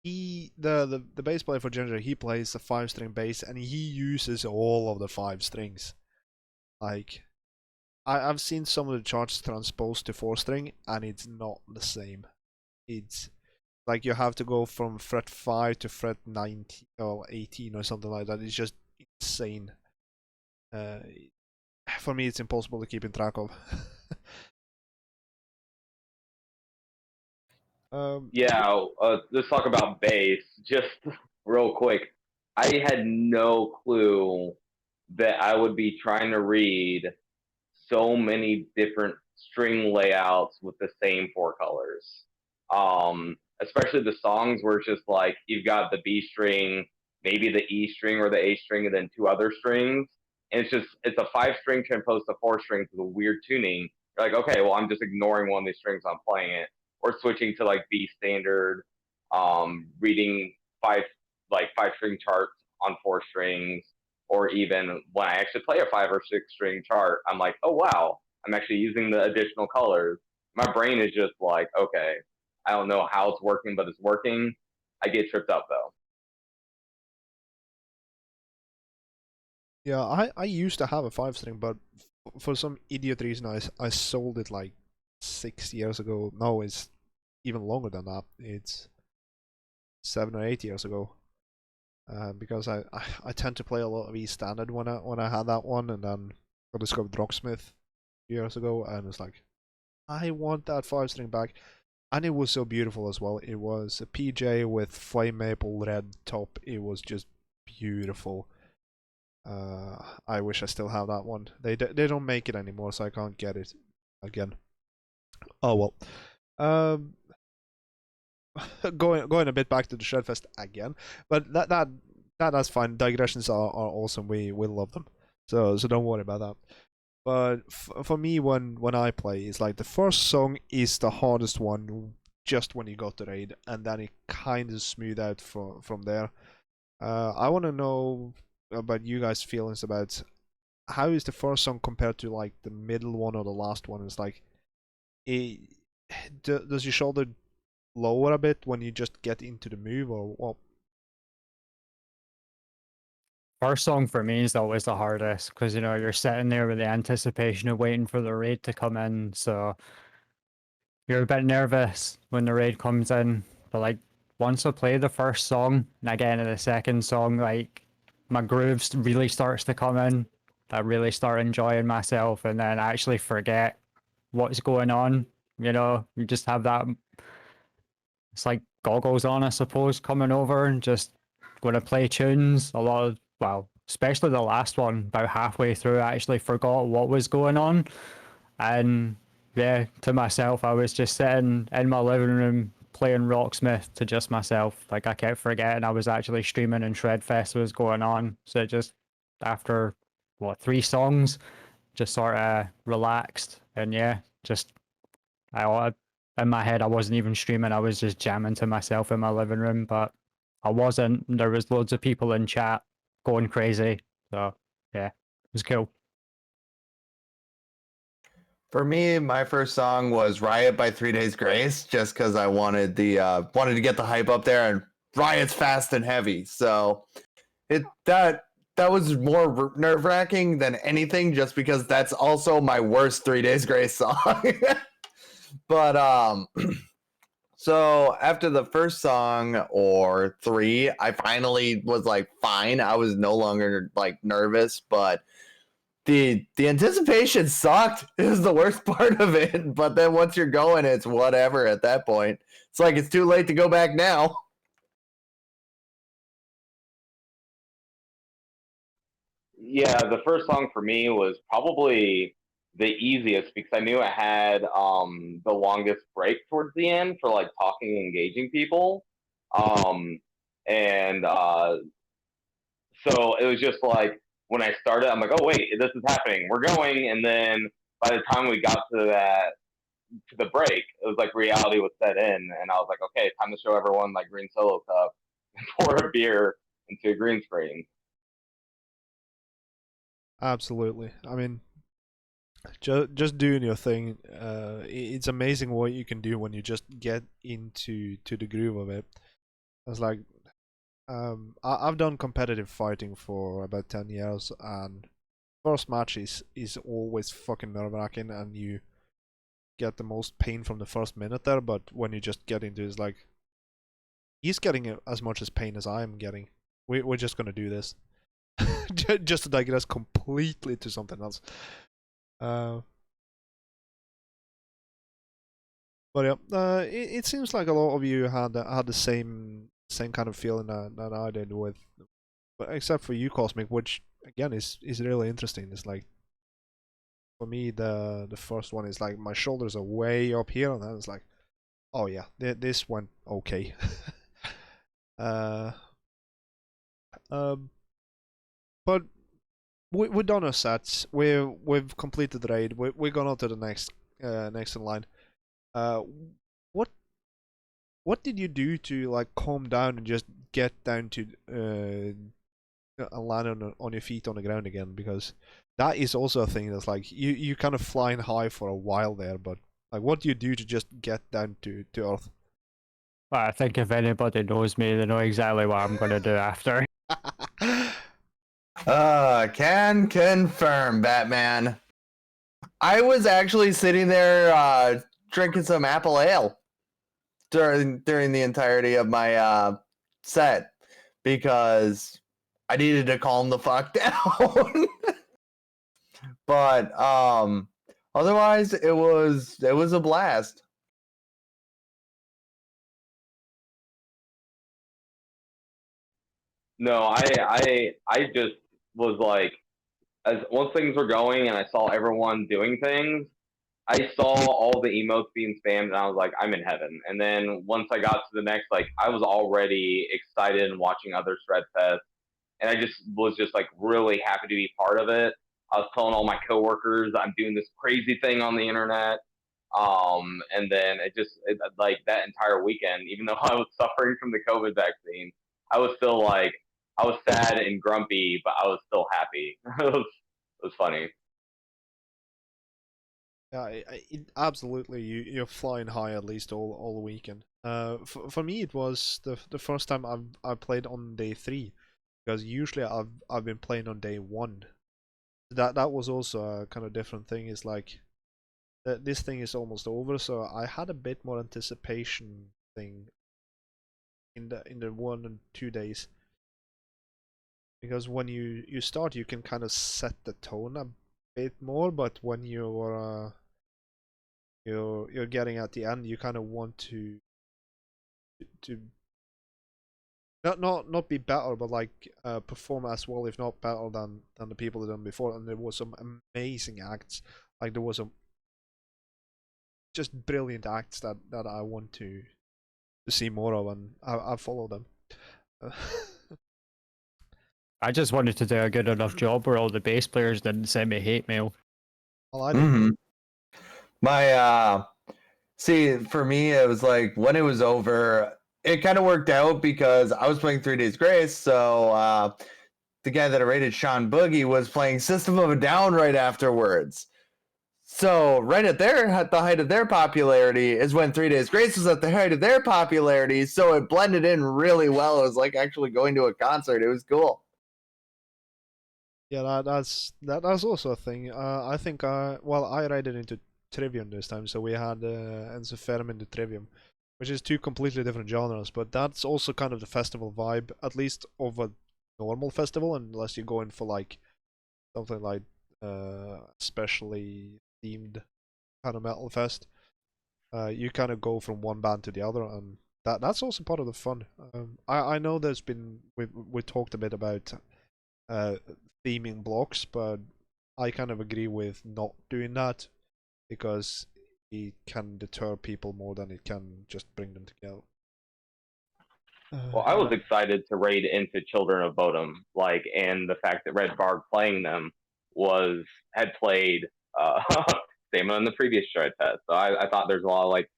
the bass player for Ginger, he plays a 5-string bass and he uses all of the 5 strings. Like I've seen some of the charts transposed to 4-string and it's not the same. It's like you have to go from fret 5 to fret 19 or 18 or something like that. It's just insane. For me, it's impossible to keep in track of. Yeah, let's talk about bass just real quick. I had no clue that I would be trying to read so many different string layouts with the same 4 colors. Especially the songs where it's just like you've got the B string, maybe the E string or the A string, and then 2 other strings. And it's a 5-string transposed to 4 strings with a weird tuning. You're like, okay, well, I'm just ignoring one of these strings, I'm playing it. Or switching to like B standard, reading 5-string charts on 4 strings, or even when I actually play a 5 or 6-string chart, I'm like, oh wow, I'm actually using the additional colors. My brain is just like, okay, I don't know how it's working, but it's working. I get tripped up though. Yeah, I used to have a 5-string, but for some idiot reason I sold it like 6 years ago. No, it's even longer than that. It's 7 or 8 years ago. Because I tend to play a lot of E standard when I had that one, and then I discovered Rocksmith years ago, and it's like, I want that 5-string back, and it was so beautiful as well. It was a PJ with flame maple red top. It was just beautiful. I wish I still have that one. They don't make it anymore, so I can't get it again. Oh well. Going a bit back to the Shredfest again, but that's fine. Digressions are awesome. We love them, so don't worry about that. But for me, when I play, it's like the first song is the hardest one, just when you got the raid, and then it kind of smooth out from there. I want to know about you guys' feelings about how is the first song compared to like the middle one or the last one. It's like, does your shoulder lower a bit when you just get into the move, or what? First song for me is always the hardest because you're sitting there with the anticipation of waiting for the raid to come in, so you're a bit nervous when the raid comes in. But like once I play the first song and I get into the second song, like my grooves really starts to come in. I really start enjoying myself, and then I actually forget what's going on. You just have that. It's like goggles on, I suppose, coming over and just going to play tunes. Especially the last one, about halfway through, I actually forgot what was going on. And yeah, to myself. I was just sitting in my living room playing Rocksmith to just myself. Like I kept forgetting I was actually streaming and Shredfest was going on. So just after what 3 songs, just sort of relaxed and yeah, just I in my head I wasn't even streaming. I was just jamming to myself in my living room, but I wasn't. There was loads of people in chat going crazy. So yeah, it was cool. For me, my first song was "Riot" by 3 Days Grace, just because I wanted to get the hype up there, and Riot's fast and heavy, so that was more nerve wracking than anything, just because that's also my worst 3 Days Grace song. But so after the first song or three, I finally was like fine. I was no longer like nervous, but the anticipation sucked. It was the worst part of it. But then once you're going, it's whatever at that point. It's like it's too late to go back now. Yeah, the first song for me was probably the easiest because I knew I had the longest break towards the end for like talking and engaging people. Um, and So it was just like when I started, I'm like, oh wait, this is happening. We're going, and then by the time we got to the break, it was like reality was set in, and I was like, okay, time to show everyone my green solo cup and pour a beer into a green screen. Absolutely. I mean, just doing your thing. It's amazing what you can do when you just get into the groove of it. It's like I've done competitive fighting for about 10 years, and first match is always fucking nerve wracking, and you get the most pain from the first minute there. But when you just get into it, it's like he's getting as much as pain as I am getting. We're just gonna do this, just to digress completely to something else. Uh, but yeah, it seems like a lot of you had the same kind of feeling that I did with, but except for you, Cosmic, which again is really interesting. It's like for me the first one is like my shoulders are way up here, and then it's like, oh yeah, this went okay. uh, um, but we've done our sets. We've completed the raid. We're going on to the next in line. Uh, what what did you do to like calm down and just get down to and land on your feet on the ground again? Because that is also a thing that's like you kind of flying high for a while there, but like what do you do to just get down to earth? Well, I think if anybody knows me, they know exactly what I'm going to do after. Can confirm, Batman. I was actually sitting there drinking some apple ale during the entirety of my set because I needed to calm the fuck down. But otherwise it was a blast. No, I just was like, as once things were going and I saw everyone doing things, I saw all the emotes being spammed and I was like, I'm in heaven. And then once I got to the next, like I was already excited and watching other Shredfest, and I just was just like really happy to be part of it. I was telling all my coworkers I'm doing this crazy thing on the internet. And then like that entire weekend, even though I was suffering from the COVID vaccine, I was still like, I was sad and grumpy, but I was still happy. It was funny. Yeah, absolutely. You're flying high at least all the weekend. For me it was the first time I played on day 3, because usually I've been playing on day 1. That was also a kind of different thing. Is like this thing is almost over, so I had a bit more anticipation thing in the 1 and 2 days, because when you start you can kind of set the tone a bit more, but when you're getting at the end, you kind of want to not be better, but like perform as well, if not better than the people that done before. And there was some amazing acts. Like there was just brilliant acts that I want to see more of, and I follow them. I just wanted to do a good enough job where all the bass players didn't send me hate mail. Well, I didn't. Mm-hmm. My see, for me, it was like when it was over, it kind of worked out because I was playing 3 Days Grace, so the guy that I rated, Sean Boogie, was playing System of a Down right afterwards. So right at the height of their popularity is when 3 Days Grace was at the height of their popularity. So it blended in really well. It was like actually going to a concert. It was cool. Yeah, that's also a thing. I think well, I raided into Trivium this time, so we had Enzo Ferm into Trivium, which is two completely different genres, but that's also kind of the festival vibe, at least of a normal festival, unless you go in for like something like specially themed kind of metal fest. You kind of go from one band to the other, and that's also part of the fun. I know there's been we talked a bit about uh theming blocks, but I kind of agree with not doing that because it can deter people more than it can just bring them together. Well, I was excited to raid into Children of Bodom, like, and the fact that Red Bard playing them had played Stamina in the previous Shredfest. So I thought there's a lot of like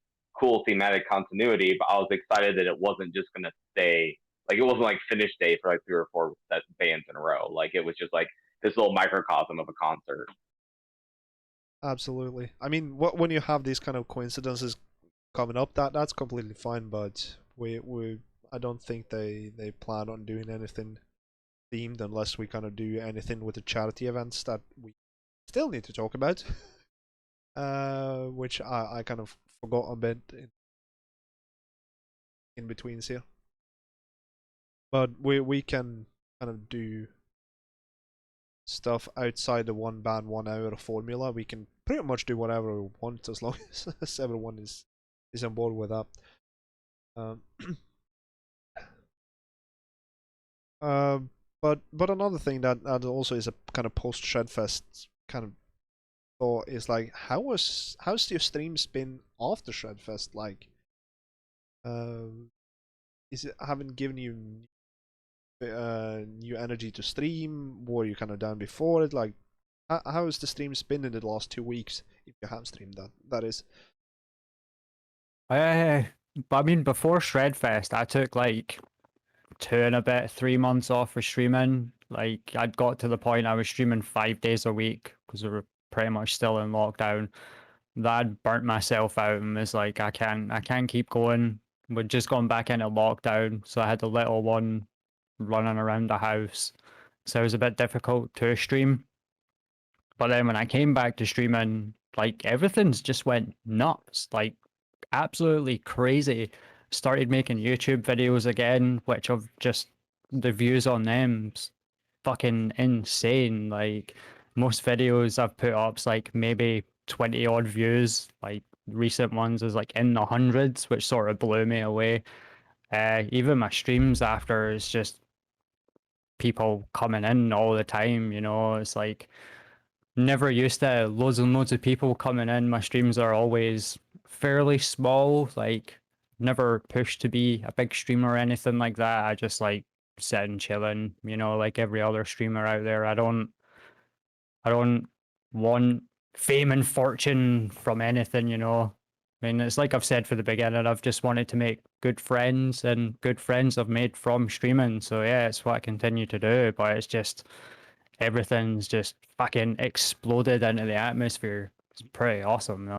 cool thematic continuity, but I was excited that it wasn't just gonna stay like it wasn't like finish day for like 3 or 4 bands in a row. Like it was just like this little microcosm of a concert. Absolutely. I mean, when you have these kind of coincidences coming up, that's completely fine. But we I don't think they plan on doing anything themed unless we kind of do anything with the charity events that we still need to talk about. Which I kind of forgot a bit in betweens here. But we can kind of do stuff outside the one band 1 hour formula. We can pretty much do whatever we want as long as everyone is on board with that. Um, but another thing that also is a kind of post Shredfest kind of thought is like how's your streams been after Shredfest? Like, is it haven't given you new energy to stream? Were you kind of down before it? Like, how has the streams been in the last 2 weeks? If you have streamed that is. But I mean, before Shredfest, I took like 2 and a bit, 3 months off for streaming. Like, I'd got to the point I was streaming 5 days a week because we were pretty much still in lockdown. That burnt myself out and was like, I can't keep going. We'd just gone back into lockdown, so I had the little one running around the house, so it was a bit difficult to stream. But then when I came back to streaming, like everything's just went nuts, like absolutely crazy. Started making YouTube videos again, which have just the views on them's fucking insane. Like most videos I've put up's like maybe 20 odd views. Like recent ones is like in the hundreds, which sort of blew me away. Even my streams after is just people coming in all the time, you know, it's like never used to loads and loads of people coming in. My streams are always fairly small, like never pushed to be a big streamer or anything like that. I just like sitting chilling, you know, like every other streamer out there. I don't want fame and fortune from anything, you know. I mean, it's like I've said for the beginning, I've just wanted to make good friends, and good friends I've made from streaming. So yeah, it's what I continue to do, but it's just everything's just fucking exploded into the atmosphere. It's pretty awesome, though.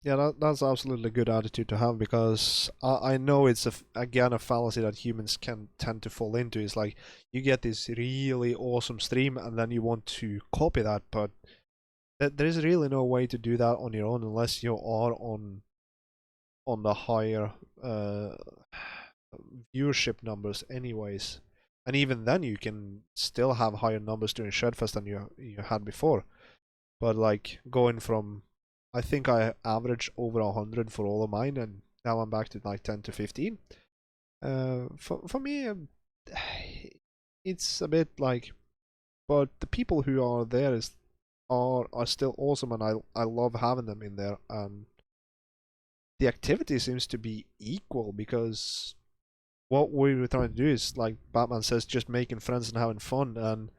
Yeah, that's absolutely a good attitude to have because I know it's again a fallacy that humans can tend to fall into. It's like you get this really awesome stream and then you want to copy that, but there is really no way to do that on your own unless you are on the higher viewership numbers, anyways. And even then, you can still have higher numbers during Shredfest than you had before. But like going from, I think I averaged over 100 for all of mine, and now I'm back to like 10 to 15. For me, it's a bit like, but the people who are there are still awesome, and I love having them in there. And the activity seems to be equal, because what we were trying to do is, like Batman says, just making friends and having fun. And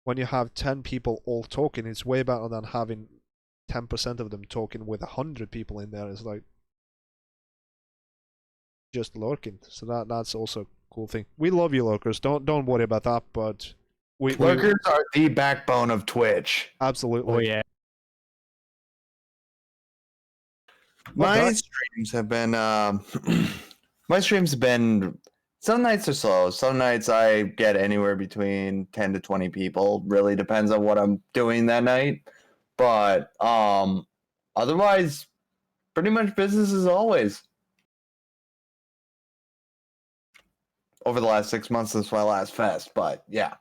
when you have 10 people all talking, it's way better than having 10% of them talking with 100 people in there. It's like just lurking. So that's also a cool thing. We love you, lurkers. Don't worry about that. But we Lurkers are the backbone of Twitch. absolutely. Oh yeah. My streams have been my streams have been, some nights are slow, some nights I get anywhere between 10 to 20 people. Really depends on what I'm doing that night. But otherwise, pretty much business as always. Over the last 6 months since my last fest, but yeah.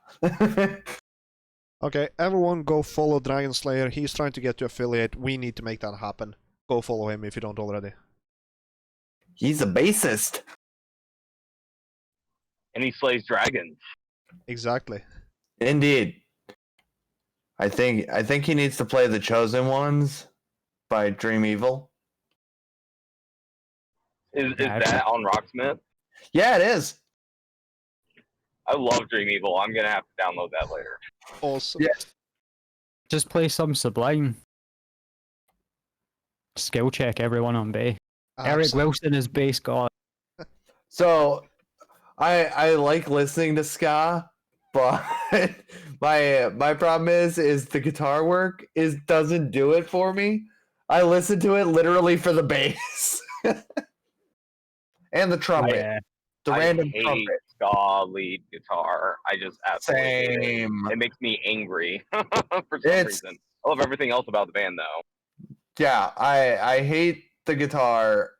Okay, everyone go follow Dragon Slayer. He's trying to get to affiliate. We need to make that happen. Go follow him if you don't already. He's a bassist. And he slays dragons. Exactly. Indeed. I think he needs to play The Chosen Ones by Dream Evil. Is that on Rocksmith? Yeah, it is. I love Dream Evil. I'm gonna have to download that later. Awesome. Yes. Just play some Sublime. Skill check everyone on bass. Eric Wilson is bass god. So I like listening to ska, but my problem is the guitar work doesn't do it for me. I listen to it literally for the bass. And the trumpet. Yeah. The I random hate trumpet. ska lead guitar. I just absolutely hate it. Same. It makes me angry for some reason. I love everything else about the band though. Yeah, I hate the guitar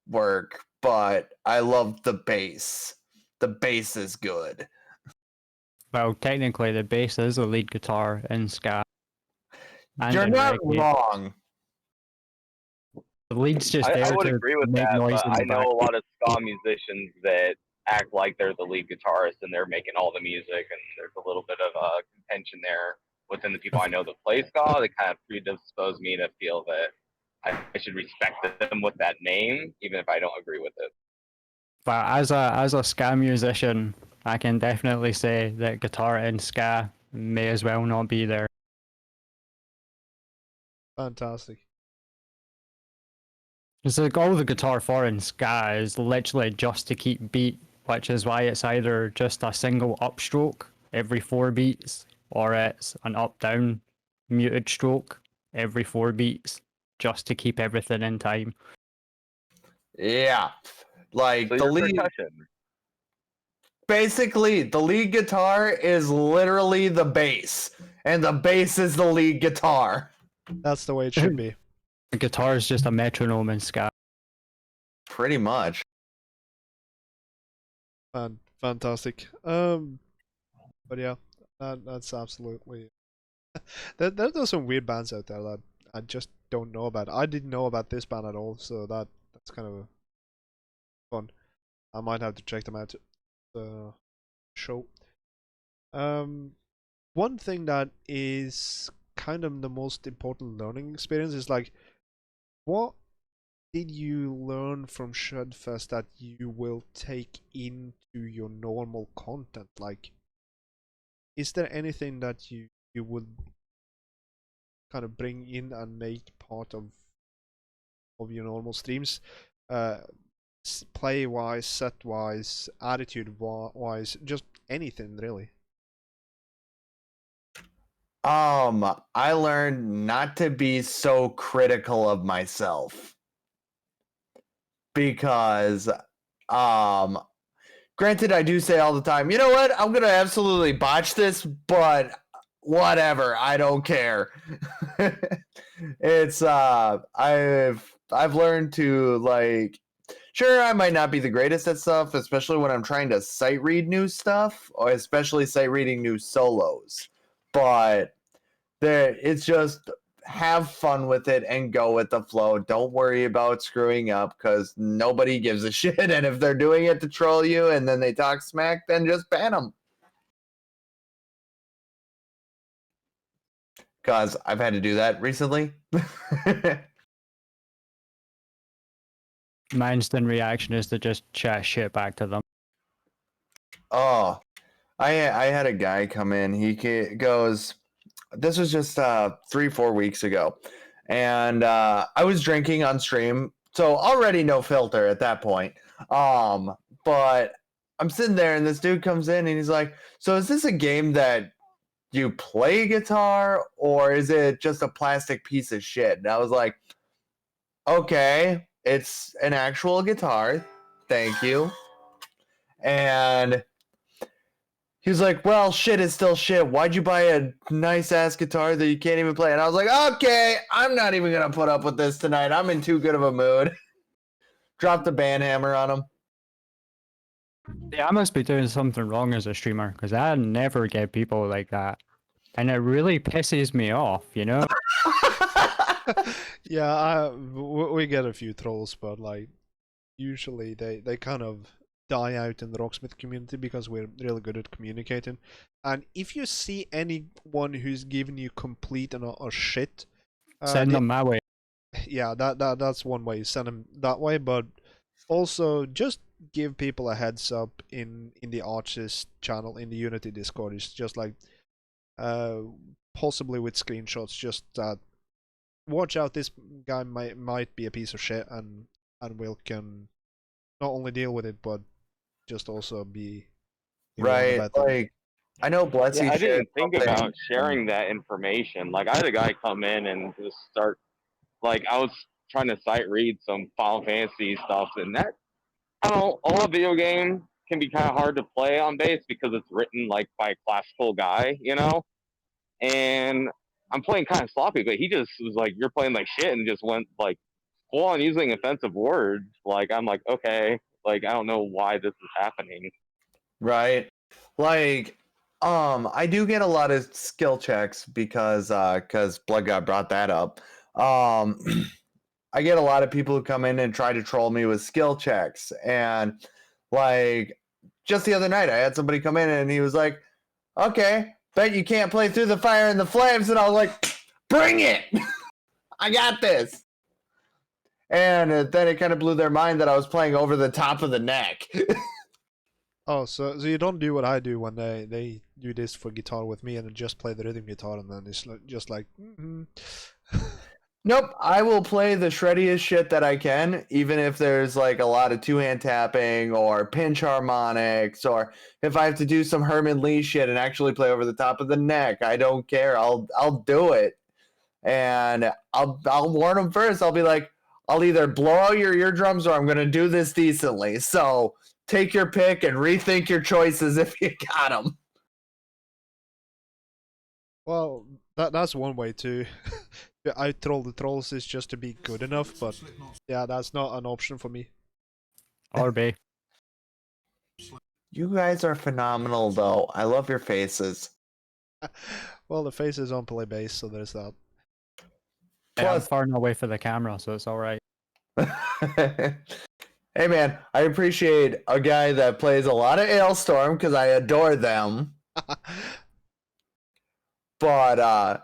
work, but I love the bass. The bass is good. Well, technically, the bass is the lead guitar in ska. And You're in not reggae. wrong. The lead's just I there would to agree with make that, noise but in the I know back. a lot of ska musicians that act like they're the lead guitarist and they're making all the music, and there's a little bit of contention there within the people I know that play ska. They kind of predispose me to feel that I should respect them with that name, even if I don't agree with it. But as a ska musician, I can definitely say that guitar in ska may as well not be there. Fantastic. It's like all the guitar for in ska is literally just to keep beat, which is why it's either just a single upstroke every 4 beats, or it's an up-down muted stroke every 4 beats, just to keep everything in time. Yeah. Like So the your lead, percussion. basically the lead guitar is literally the bass, and the bass is the lead guitar. That's the way it should be. The guitar is just a metronome in ska. Pretty much. Fantastic. But yeah, that's absolutely. There's some weird bands out there that I just don't know about. I didn't know about this band at all, so that's kind of fun. I might have to check them out. The show. One thing that is kind of the most important learning experience is like, what did you learn from Shredfest that you will take into your normal content? Like, is there anything that you would kind of bring in and make part of your normal streams? Play wise, set wise, attitude wise, just anything really. I learned not to be so critical of myself, because granted, I do say all the time, you know what, I'm gonna absolutely botch this, but whatever, I don't care. It's I've learned to, like, sure, I might not be the greatest at stuff, especially when I'm trying to sight read new stuff, or especially sight reading new solos, but it's just have fun with it and go with the flow. Don't worry about screwing up, because nobody gives a shit. And if they're doing it to troll you and then they talk smack, then just ban them. because I've had to do that recently. My instant reaction is to just chat shit back to them. Oh, I had a guy come in. He goes, this was just 3-4 weeks ago, and I was drinking on stream, so already no filter at that point. But I'm sitting there, and this dude comes in, and he's like, "So is this a game that you play guitar, or is it just a plastic piece of shit?" And I was like, "Okay, it's an actual guitar, thank you." And he was like, "Well, shit is still shit. Why'd you buy a nice ass guitar that you can't even play?" And I was like, "Okay, I'm not even gonna put up with this tonight. I'm in too good of a mood." Dropped the band hammer on him. Yeah, I must be doing something wrong as a streamer because I never get people like that. And it really pisses me off, you know? Yeah, we get a few trolls, but like usually they kind of die out in the Rocksmith community because we're really good at communicating. And if you see anyone who's giving you complete and utter shit, Send them my way. yeah, that's one way. Send them that way, but also just give people a heads up in the Arches channel in the Unity Discord. It's just like possibly with screenshots, just that watch out, this guy might be a piece of shit, and will can not only deal with it but just also be wrong Right, about them. like I know Blessy Yeah, I shared didn't think something. about sharing that information. Like, I had a guy come in and just start, like, I was trying to sight read some Final Fantasy stuff, and that, I don't know, all video game can be kind of hard to play on bass because it's written, like, by a classical guy, you know? And I'm playing kind of sloppy, but he just was like, "You're playing like shit," and just went, like, full on using offensive words. Like, I'm like, okay, like, I don't know why this is happening. Right. Like, I do get a lot of skill checks because Blood God brought that up. I get a lot of people who come in and try to troll me with skill checks. And like just the other night I had somebody come in and he was like, "Okay, bet you can't play Through the Fire and the Flames." And I was like, "Bring it. I got this." And then it kind of blew their mind that I was playing Over the Top of the Neck. Oh, so you don't do what I do when they do this for guitar with me and then just play the rhythm guitar and then it's just like Nope, I will play the shreddiest shit that I can, even if there's like a lot of two-hand tapping or pinch harmonics, or if I have to do some Herman Lee shit and actually play Over the Top of the Neck. I don't care. I'll do it, and I'll warn them first. I'll be like, I'll either blow out your eardrums or I'm gonna do this decently. So take your pick and rethink your choices if you got them. well, that's one way to out troll the trolls is just to be good enough, but yeah, that's not an option for me. Or B. You guys are phenomenal, though. I love your faces. Well, the faces on play bass, so there's that. Yeah, I'm Plus, far enough away for the camera, so it's alright. hey man, I appreciate a guy that plays a lot of Ailstorm because I adore them. But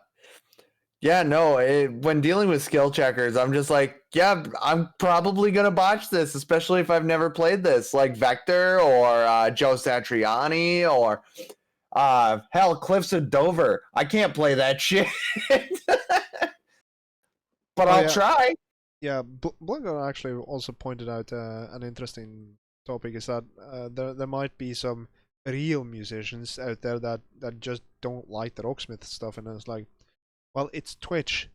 yeah, no, when dealing with skill checkers, I'm just like, yeah, I'm probably gonna botch this, especially if I've never played this, like Vector or Joe Satriani or hell, Cliffs of Dover. I can't play that shit, but Oh, I'll yeah. try. Yeah, Blungo actually also pointed out an interesting topic is that there might be some real musicians out there that just don't like the Rocksmith stuff, and it's like, well, it's Twitch.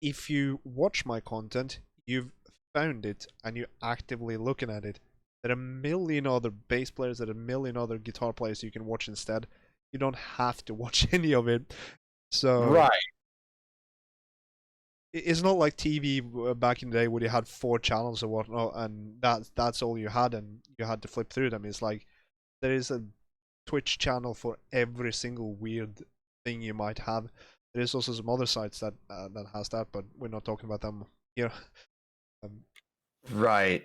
If you watch my content, you've found it and you're actively looking at it. There are a million other bass players, there are a million other guitar players you can watch instead. You don't have to watch any of it. So Right. it's not like TV back in the day where you had 4 channels or whatnot, and that's all you had, and you had to flip through them. It's like there is a Twitch channel for every single weird thing you might have. There is also some other sites that has that, but we're not talking about them here. Right.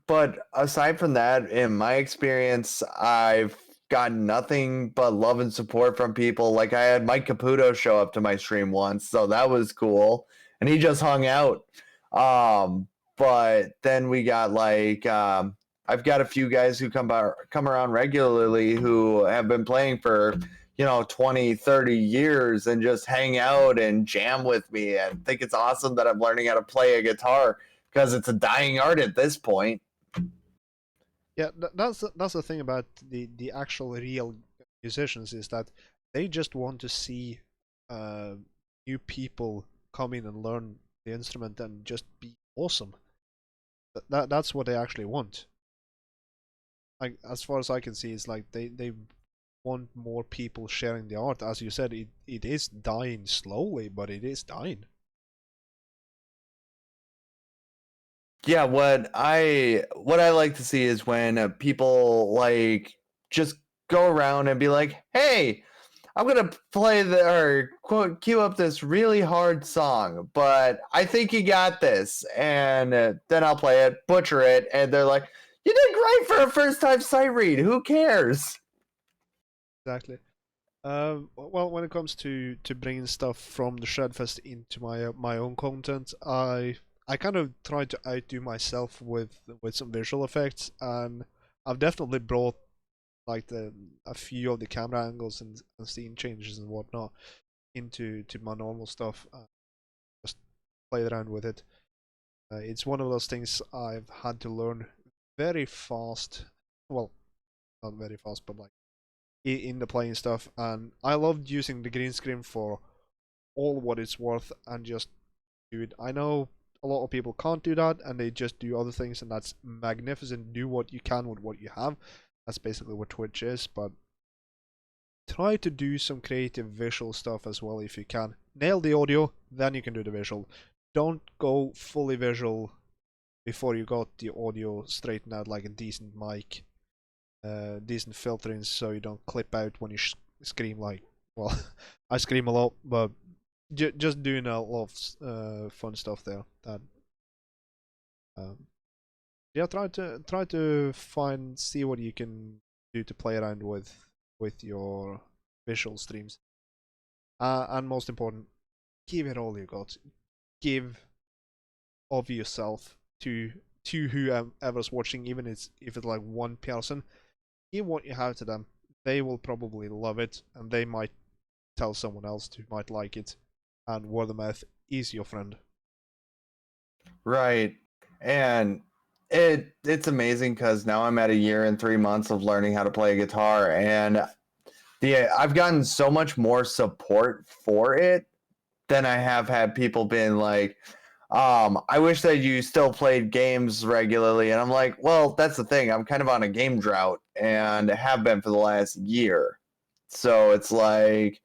But aside from that, in my experience, I've gotten nothing but love and support from people. Like I had Mike Caputo show up to my stream once, so that was cool, and he just hung out. But then we got like I've got a few guys who come around regularly who have been playing for 20, 30 years and just hang out and jam with me and think it's awesome that I'm learning how to play a guitar because it's a dying art at this point. Yeah, that's the thing about the actual real musicians, is that they just want to see new people come in and learn the instrument and just be awesome. That's what they actually want. Like, as far as I can see, it's like they want more people sharing the art. As you said, it is dying slowly, but it is dying. Yeah, what I like to see is when people like just go around and be like, "Hey, I'm gonna play or quote cue up this really hard song, but I think you got this," and then I'll play it, butcher it, and they're like, "You did great for a first-time sight read. Who cares?" Exactly. Well, when it comes to bringing stuff from the Shredfest into my own content, I kind of tried to outdo myself with some visual effects, and I've definitely brought like a few of the camera angles and scene changes and whatnot into my normal stuff. Just played around with it. It's one of those things I've had to learn very fast. Well, not very fast, but like in the playing stuff. And I loved using the green screen for all what it's worth and just do it. I know a lot of people can't do that and they just do other things, and that's magnificent. Do what you can with what you have. That's basically what Twitch is, but try to do some creative visual stuff as well if you can. Nail the audio, then you can do the visual. Don't go fully visual before you got the audio straightened out, like a decent mic, decent filtering, so you don't clip out when you scream. Like, well, I scream a lot, but just doing a lot of fun stuff there. That yeah, try to see what you can do to play around with your visual streams. And most important, give it all you got. Give of yourself to whoever's watching, even if it's like one person. Give what you have to them. They will probably love it, and they might tell someone else who might like it. And word of mouth is your friend. Right. And it's amazing because now I'm at a year and 3 months of learning how to play a guitar, and I've gotten so much more support for it than I have had people being like, I wish that you still played games regularly. And I'm like, well, that's the thing. I'm kind of on a game drought and have been for the last year. So it's like,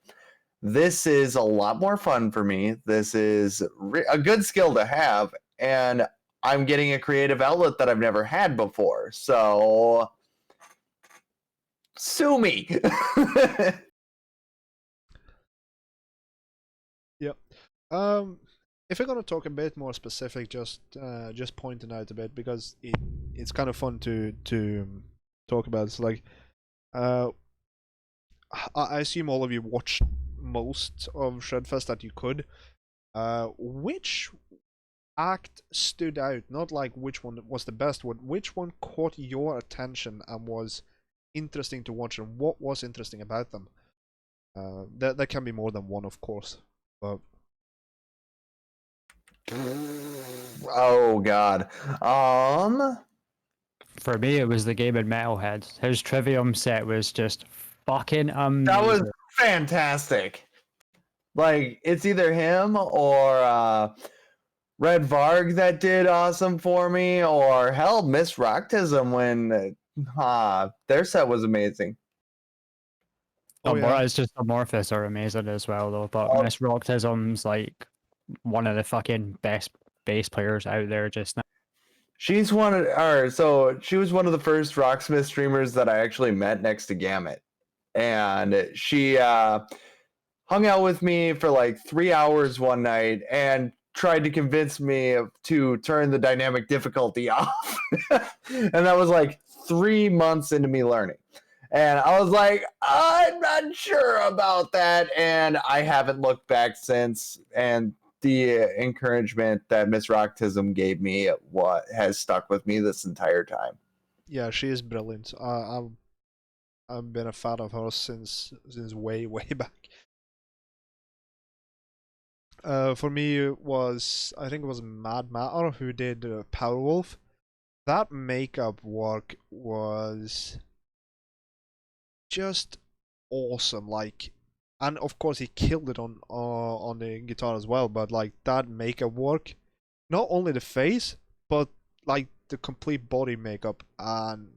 this is a lot more fun for me. This is a good skill to have. And I'm getting a creative outlet that I've never had before. So sue me. Yep. If we're gonna talk a bit more specific, just pointing out a bit, because it's kind of fun to talk about. It's like, I assume all of you watched most of Shredfest that you could. Which act stood out? Not like which one was the best one. Which one caught your attention and was interesting to watch, and what was interesting about them? There can be more than one, of course, but Oh God. For me, it was the game in Metalhead. His Trivium set was just fucking amazing. That was fantastic. Like, it's either him or Red Varg that did awesome for me, or hell, Miss Rocktism when their set was amazing. Oh, yeah. It's just Amorphous are amazing as well, though. But Oh. Miss Rocktism's like one of the fucking best bass players out there just now. She's one of so she was one of the first Rocksmith streamers that I actually met next to Gamut. And she hung out with me for like 3 hours one night and tried to convince me to turn the dynamic difficulty off. And that was like 3 months into me learning. And I was like, I'm not sure about that. And I haven't looked back since. And the encouragement that Miss Rocktism gave me what has stuck with me this entire time. Yeah, she is brilliant. I've been a fan of hers since way back. For me, it was I think it was Mad Matter who did Powerwolf. That makeup work was just awesome. Like, and of course he killed it on the guitar as well. But like that makeup work, not only the face, but like the complete body makeup, and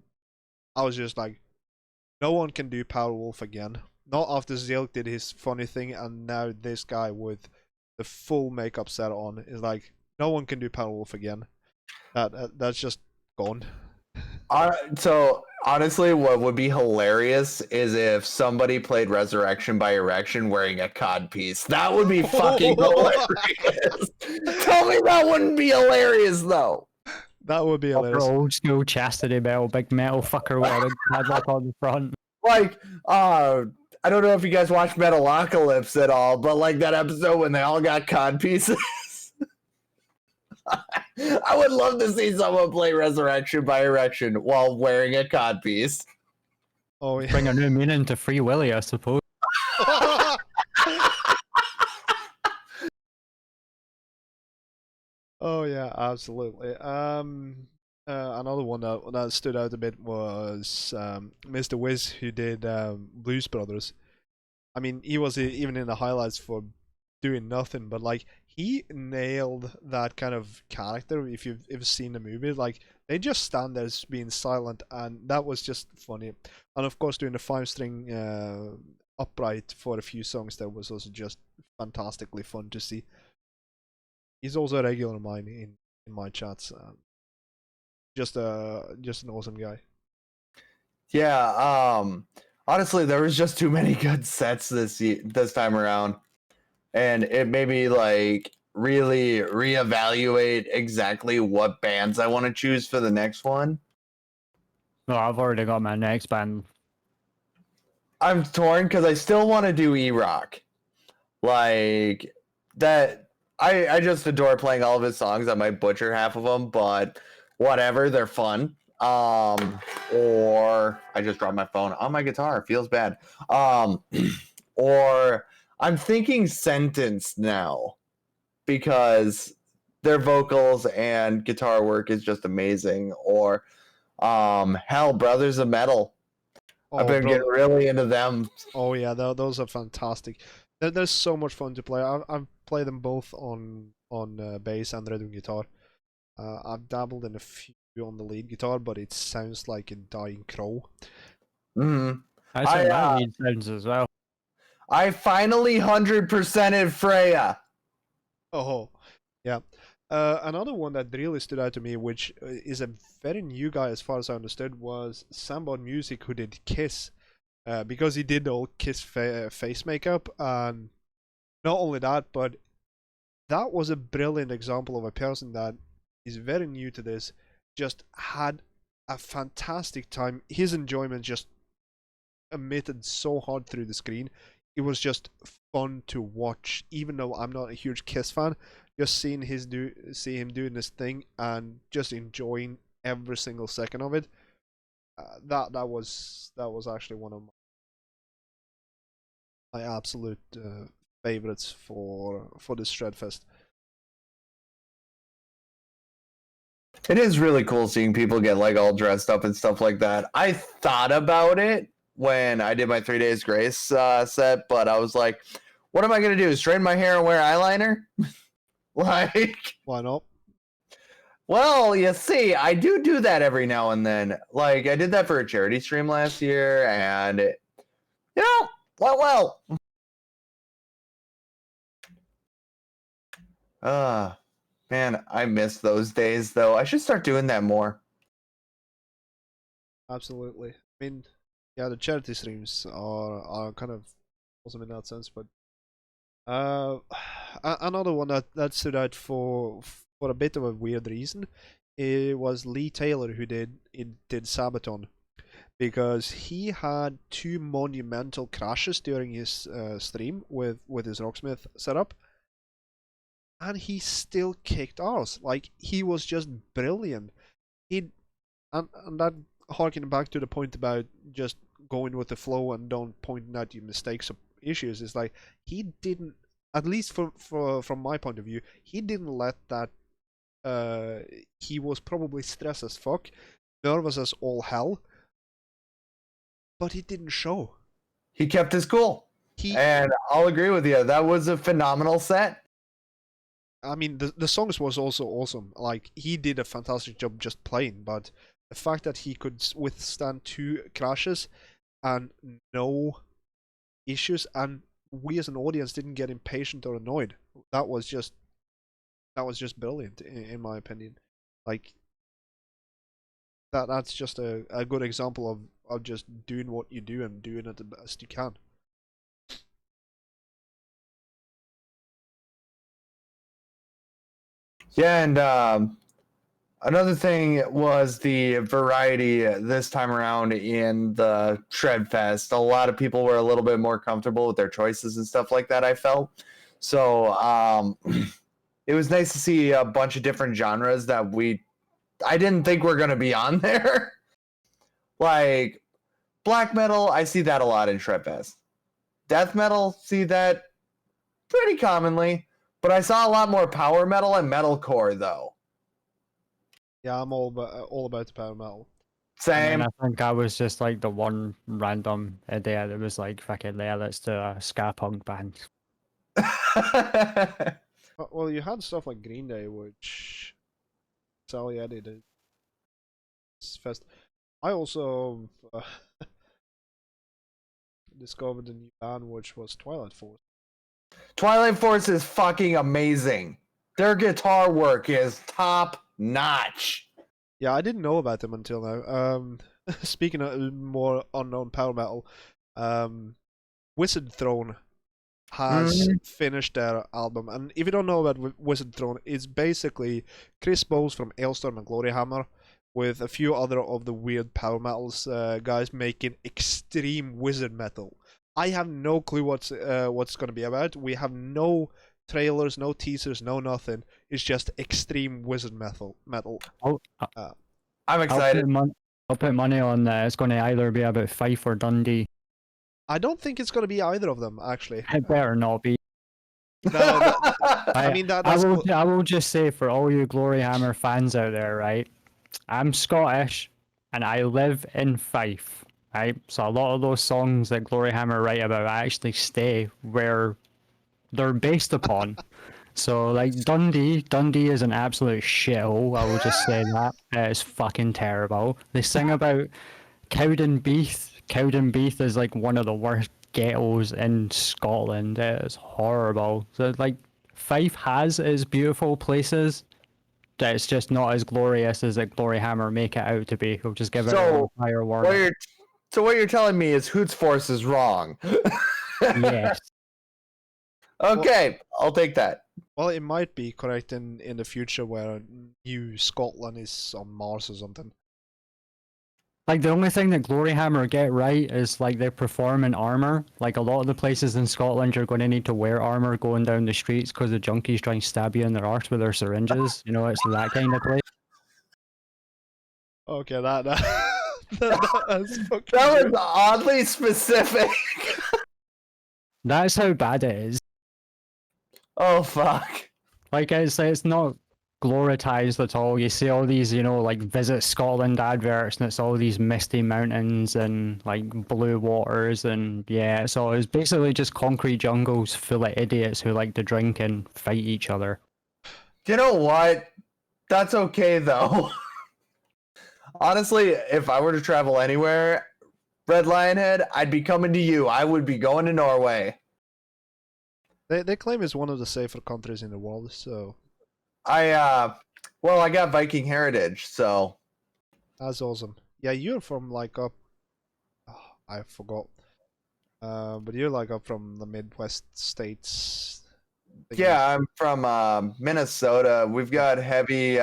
I was just like, no one can do Powerwolf again. Not after Zilk did his funny thing, and now this guy with the full makeup set on is like, no one can do Powerwolf again. That's just gone. So honestly, what would be hilarious is if somebody played Resurrection by Erection wearing a cod piece. That would be fucking hilarious. Tell me that wouldn't be hilarious though. That would be hilarious. Old school chastity belt, big metal fucker with a big padlock on the front. Like, I don't know if you guys watch Metalocalypse at all, but like that episode when they all got cod pieces. I would love to see someone play Resurrection by Erection while wearing a cod piece. Oh yeah. Bring a new meaning to Free Willy, I suppose. Oh yeah, absolutely. Another one that stood out a bit was Mr. Wiz, who did Blues Brothers. I mean, he was even in the highlights for doing nothing, but like he nailed that kind of character. If you've ever seen the movie, like they just stand there as being silent, and that was just funny. And of course, doing the 5-string upright for a few songs, that was also just fantastically fun to see. He's also a regular of mine in my chats. Just an awesome guy. Yeah, honestly, there was just too many good sets this time around, and it made me like really reevaluate exactly what bands I want to choose for the next one. No, I've already got my next band. I'm torn because I still want to do E-Rock, like that. I just adore playing all of his songs. I might butcher half of them, but whatever, they're fun. Or I just dropped my phone on my guitar. It feels bad. Or I'm thinking Sentence now because their vocals and guitar work is just amazing. Or hell, Brothers of Metal. I've been getting really into them. Oh yeah, those are fantastic. They're so much fun to play. I've played them both on bass and rhythm guitar. I've dabbled in a few on the lead guitar, but it sounds like a dying crow. Mm-hmm. I said my lead sounds as well. I finally 100%ed Freya. Oh, yeah. Another one that really stood out to me, which is a very new guy as far as I understood, was Sambon Music, who did Kiss. Because he did all Kiss face makeup, and not only that, but that was a brilliant example of a person that is very new to this, just had a fantastic time. His enjoyment just emitted so hard through the screen. It was just fun to watch, even though I'm not a huge Kiss fan. Just see him doing this thing and just enjoying every single second of it. That was actually one of my absolute favorites for this Shredfest. It is really cool seeing people get like all dressed up and stuff like that. I thought about it when I did my 3 Days Grace set, but I was like, what am I going to do? Straighten my hair and wear eyeliner? Like, why not? Well, you see, I do that every now and then. Like, I did that for a charity stream last year, and it, well. Man, I miss those days, though. I should start doing that more. Absolutely. I mean, yeah, the charity streams are kind of awesome in that sense, but another one that stood out for a bit of a weird reason, it was Lee Taylor who did Sabaton, because he had 2 monumental crashes during his stream with his Rocksmith setup, and he still kicked ours. Like, he was just brilliant. And that harking back to the point about just going with the flow and don't point out your mistakes or issues, is like, he didn't, at least from my point of view, he didn't let that. He was probably stressed as fuck, nervous as all hell, but it didn't show. He kept his cool. And I'll agree with you. That was a phenomenal set. I mean, the songs was also awesome. Like, he did a fantastic job just playing, but the fact that he could withstand 2 crashes and no issues, and we as an audience didn't get impatient or annoyed, that was just brilliant in my opinion. Like, that's just a good example of just doing what you do and doing it the best you can. Yeah, and another thing was the variety this time around in the Shredfest. A lot of people were a little bit more comfortable with their choices and stuff like that, I felt. So it was nice to see a bunch of different genres that I didn't think were going to be on there. Like black metal, I see that a lot in Shredfest. Death metal, see that pretty commonly. But I saw a lot more power metal and metalcore, though. Yeah, I'm all about the power metal. Same. And I think I was just like the one random idea that was like, fucking yeah, let's do a ska punk band. Well, you had stuff like Green Day, which Sally Eddy did. Fest. I also discovered a new band, which was Twilight Force. Twilight Force is fucking amazing. Their guitar work is top notch. Yeah, I didn't know about them until now. Speaking of more unknown power metal, Wizard Throne has finished their album, and if you don't know about Wizard Throne, it's basically Chris Bowles from Ailstorm and Gloryhammer with a few other of the weird power metals guys making extreme wizard metal. I have no clue what's going to be about. We have no trailers, no teasers, no nothing. It's just extreme wizard metal. I'm excited. I'll put money on that. It's going to either be about Fife or Dundee. I don't think it's going to be either of them, actually. It better not be. No, I mean I will just say for all you Gloryhammer fans out there, right? I'm Scottish, and I live in Fife, right? So a lot of those songs that Gloryhammer write about actually stay where they're based upon. So like Dundee is an absolute shithole. I will just say that it's fucking terrible. They sing about Cowdenbeath. Cowdenbeath is like one of the worst ghettos in Scotland. It is horrible. So like Fife has its beautiful places. It's just not as glorious as Gloryhammer make it out to be. We'll just give it a higher warning. So what you're telling me is Hoots Force is wrong. Yes. Okay, I'll take that. Well, it might be correct in the future where New Scotland is on Mars or something. Like the only thing that Gloryhammer get right is like they perform in armor. Like a lot of the places in Scotland, you're going to need to wear armor going down the streets because the junkies try and stab you in their arse with their syringes. You know, it's that kind of place. Okay, that's fucking That was oddly specific. That's how bad it is. Oh fuck. Like it's not glorified at all. You see all these, you know, like Visit Scotland adverts, and it's all these misty mountains and like blue waters, and yeah, so it's basically just concrete jungles full of idiots who like to drink and fight each other. You know what? That's okay though. Honestly, if I were to travel anywhere, Red Lionhead, I'd be coming to you. I would be going to Norway. They claim it's one of the safer countries in the world, so I got Viking heritage, so that's awesome. Yeah, you're from like up. Oh, I forgot. But you're like up from the Midwest states. yeah, I'm from Minnesota. We've got heavy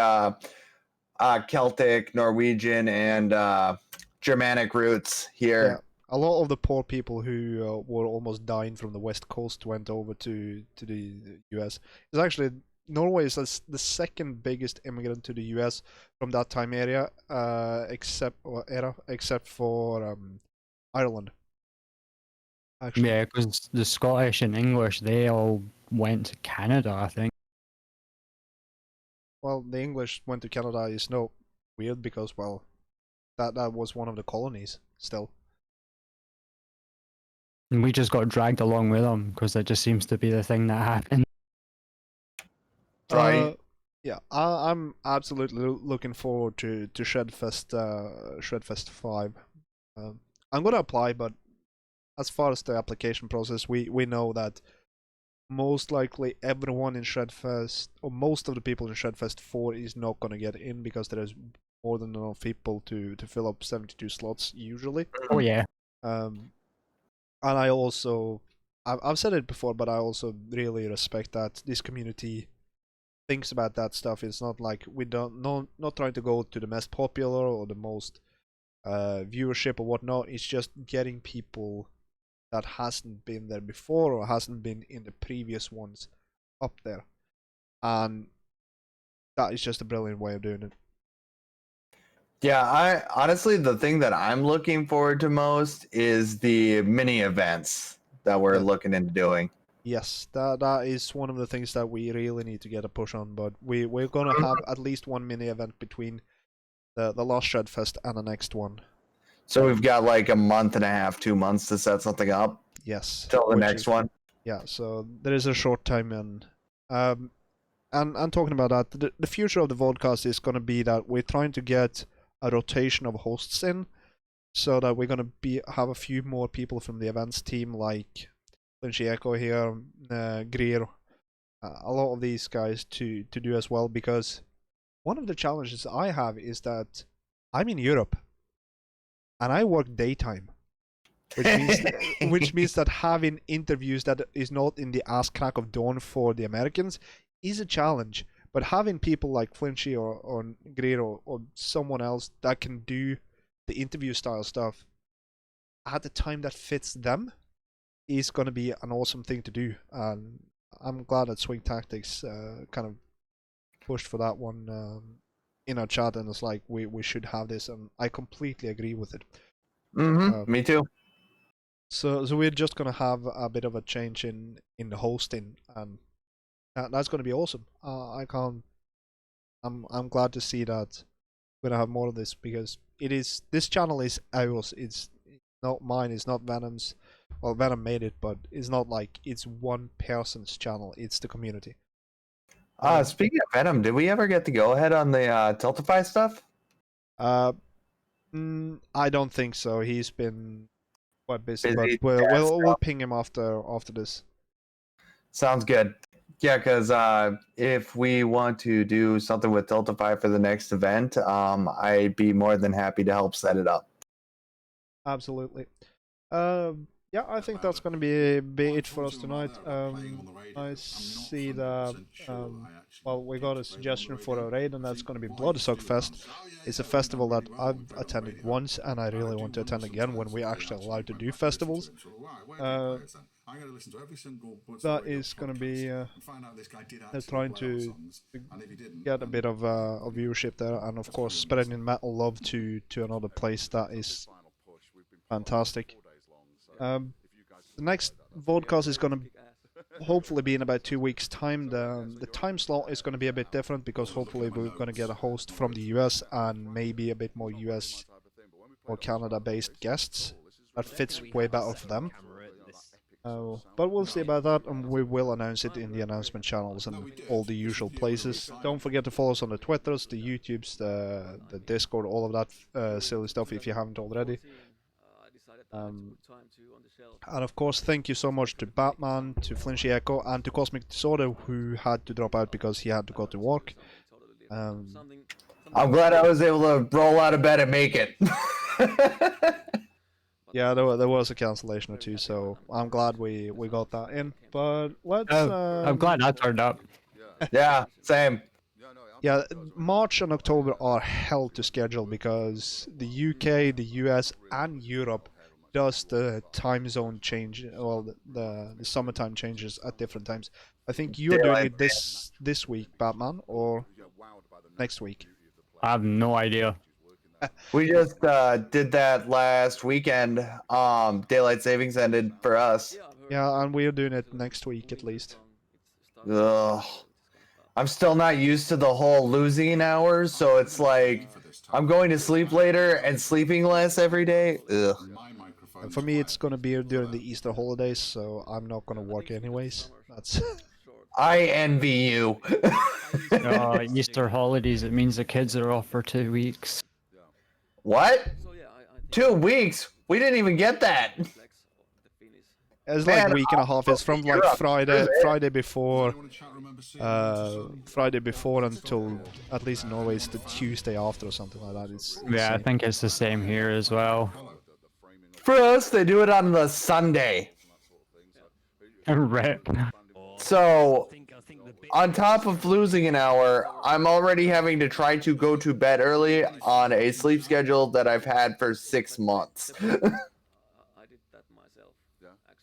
Celtic, Norwegian, and Germanic roots Yeah, here. a lot of the poor people who were almost dying from the West Coast went over to the US. It's actually Norway is the second biggest immigrant to the US from that time except for Ireland. Actually, Yeah, because the Scottish and English, they all went to Canada, I think. well, the English went to Canada is no weird because well, that was one of the colonies still. And we just got dragged along with them because that just seems to be the thing that happened. Right. Yeah, I'm absolutely looking forward to Shredfest 5. I'm gonna apply, but as far as the application process, we know that most likely everyone in Shredfest, or most of the people in Shredfest 4 is not gonna get in because there is more than enough people to fill up 72 slots usually. Oh yeah. And I also, I've said it before, but I also really respect that this community thinks about that stuff. It's not like we don't not trying to go to the most popular or the most viewership or whatnot. It's just getting people that hasn't been there before or hasn't been in the previous ones up there, and that is just a brilliant way of doing it. Yeah, I honestly, the thing that I'm looking forward to most is the mini events that we're Yeah. looking into doing. Yes, that is one of the things that we really need to get a push on. But we're gonna have at least one mini event between the last Shredfest and the next one. So we've got like a month and a half, 2 months to set something up Yes, till the which next is- one. Yeah, so there is a short time and talking about that, the future of the VODcast is gonna be that we're trying to get a rotation of hosts in, so that we're gonna have a few more people from the events team like Lynchy Echo here, Greer, a lot of these guys to do as well, because one of the challenges I have is that I'm in Europe and I work daytime, which means that having interviews that is not in the ass crack of dawn for the Americans is a challenge. But having people like Flinchy or Greer or someone else that can do the interview style stuff at the time that fits them is going to be an awesome thing to do. And I'm glad that Swing Tactics kind of pushed for that one in our chat, and it's like we should have this, and I completely agree with it. Me too. So we're just gonna have a bit of a change in the hosting, and that's gonna be awesome. I'm glad to see that we're gonna have more of this, because this channel is ours. It's not mine. It's not Venom's. Well, Venom made it, but it's not like it's one person's channel. It's the community. Speaking of Venom, did we ever get the go ahead on the Tiltify stuff? I don't think so. He's been quite busy, but Busy, we'll ping him after this. Sounds good. Yeah, because if we want to do something with Tiltify for the next event, I'd be more than happy to help set it up. Absolutely. Yeah, I think that's going to be it for us tonight. I see that, well, we got a suggestion for a raid, and that's going to be Bloodsuck Fest. It's a festival that I've attended once, and I really want to attend again when we're actually allowed to do festivals. That is going to be they're trying to get a bit of viewership there, and of course spreading metal love to another place that is fantastic. The next VODcast is going to hopefully be in about 2 weeks' time. The time slot is going to be a bit different, because hopefully we're going to get a host from the US and maybe a bit more US or Canada-based guests. That fits way better for them. But we'll see about that, and we will announce it in the announcement channels and all the usual places. Don't forget to follow us on the Twitters, the YouTubes, the Discord, all of that silly stuff if you haven't already. And of course, thank you so much to Batman, to Flinchy Echo, and to Cosmic Disorder, who had to drop out because he had to go to work. I'm glad I was able to roll out of bed and make it. Yeah, there was a cancellation or two, so I'm glad we got that in. But let's. I'm glad I turned up. Yeah, same. Yeah, March and October are hell to schedule because the UK, the US, and Europe does the time zone change, well, the summertime changes at different times. I think you're doing Daylight it this week, Batman, or next week. I have no idea. We just did that last weekend. Daylight savings ended for us. Yeah, and we're doing it next week at least. Ugh. I'm still not used to the whole losing hours, so it's like I'm going to sleep later and sleeping less every day. Ugh. And for me, it's gonna be during the Easter holidays, so I'm not gonna work anyways. That's I envy you. Easter holidays, it means the kids are off for 2 weeks. What? 2 weeks? We didn't even get that. it's like Man, a week and a half. It's from like Europe, Friday before until at least in Norway it's the Tuesday after or something like that. It's Yeah, I insane. think it's the same here as well. For us, they do it on the Sunday. Rip. So, on top of losing an hour, I'm already having to try to go to bed early on a sleep schedule that I've had for 6 months.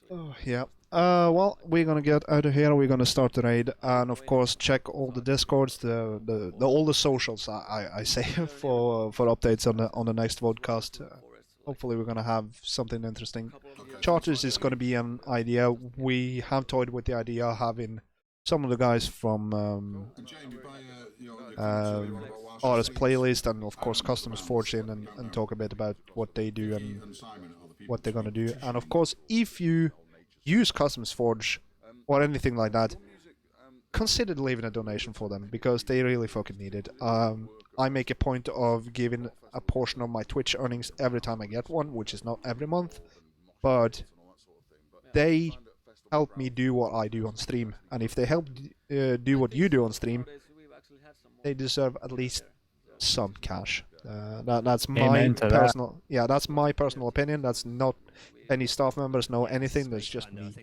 Oh, yeah. Well, we're gonna get out of here. We're gonna start the raid, and of course, check all the discords, the all the socials. I say for updates on the next VODcast. Hopefully, we're gonna have something interesting. Charters is gonna be an idea. We have toyed with the idea of having some of the guys from artist playlist and of course Customs Forge in and talk a bit about what they do and what they're gonna do. And of course, if you use Customs Forge or anything like that, consider leaving a donation for them because they really fucking need it. I make a point of giving a portion of my Twitch earnings every time I get one, which is not every month, but they help me do what I do on stream. And if they help do what you do on stream, they deserve at least some cash. That's my Amen to that. personal. Yeah, that's my personal opinion. That's not any staff members know anything. That's just me.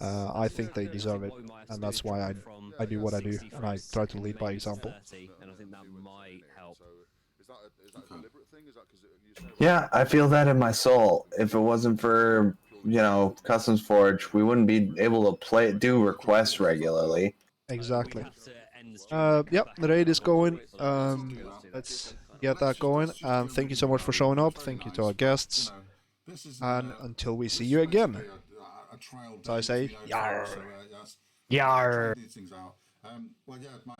I think they deserve it, and that's why I do what I do, and I try to lead by example. Yeah, I feel that in my soul. If it wasn't for, Customs Forge, we wouldn't be able to do requests regularly. Exactly. Yep, the raid is going. Let's get that going. And thank you so much for showing up. Thank you to our guests. And until we see you again. So I say, yar. Yar. Well, yeah, my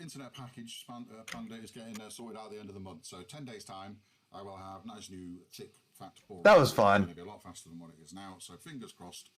internet package plan date is getting sorted out at the end of the month. So 10 days time, I will have nice new thick fat board. That was fun. It's going to be a lot faster than what it is now. So fingers crossed.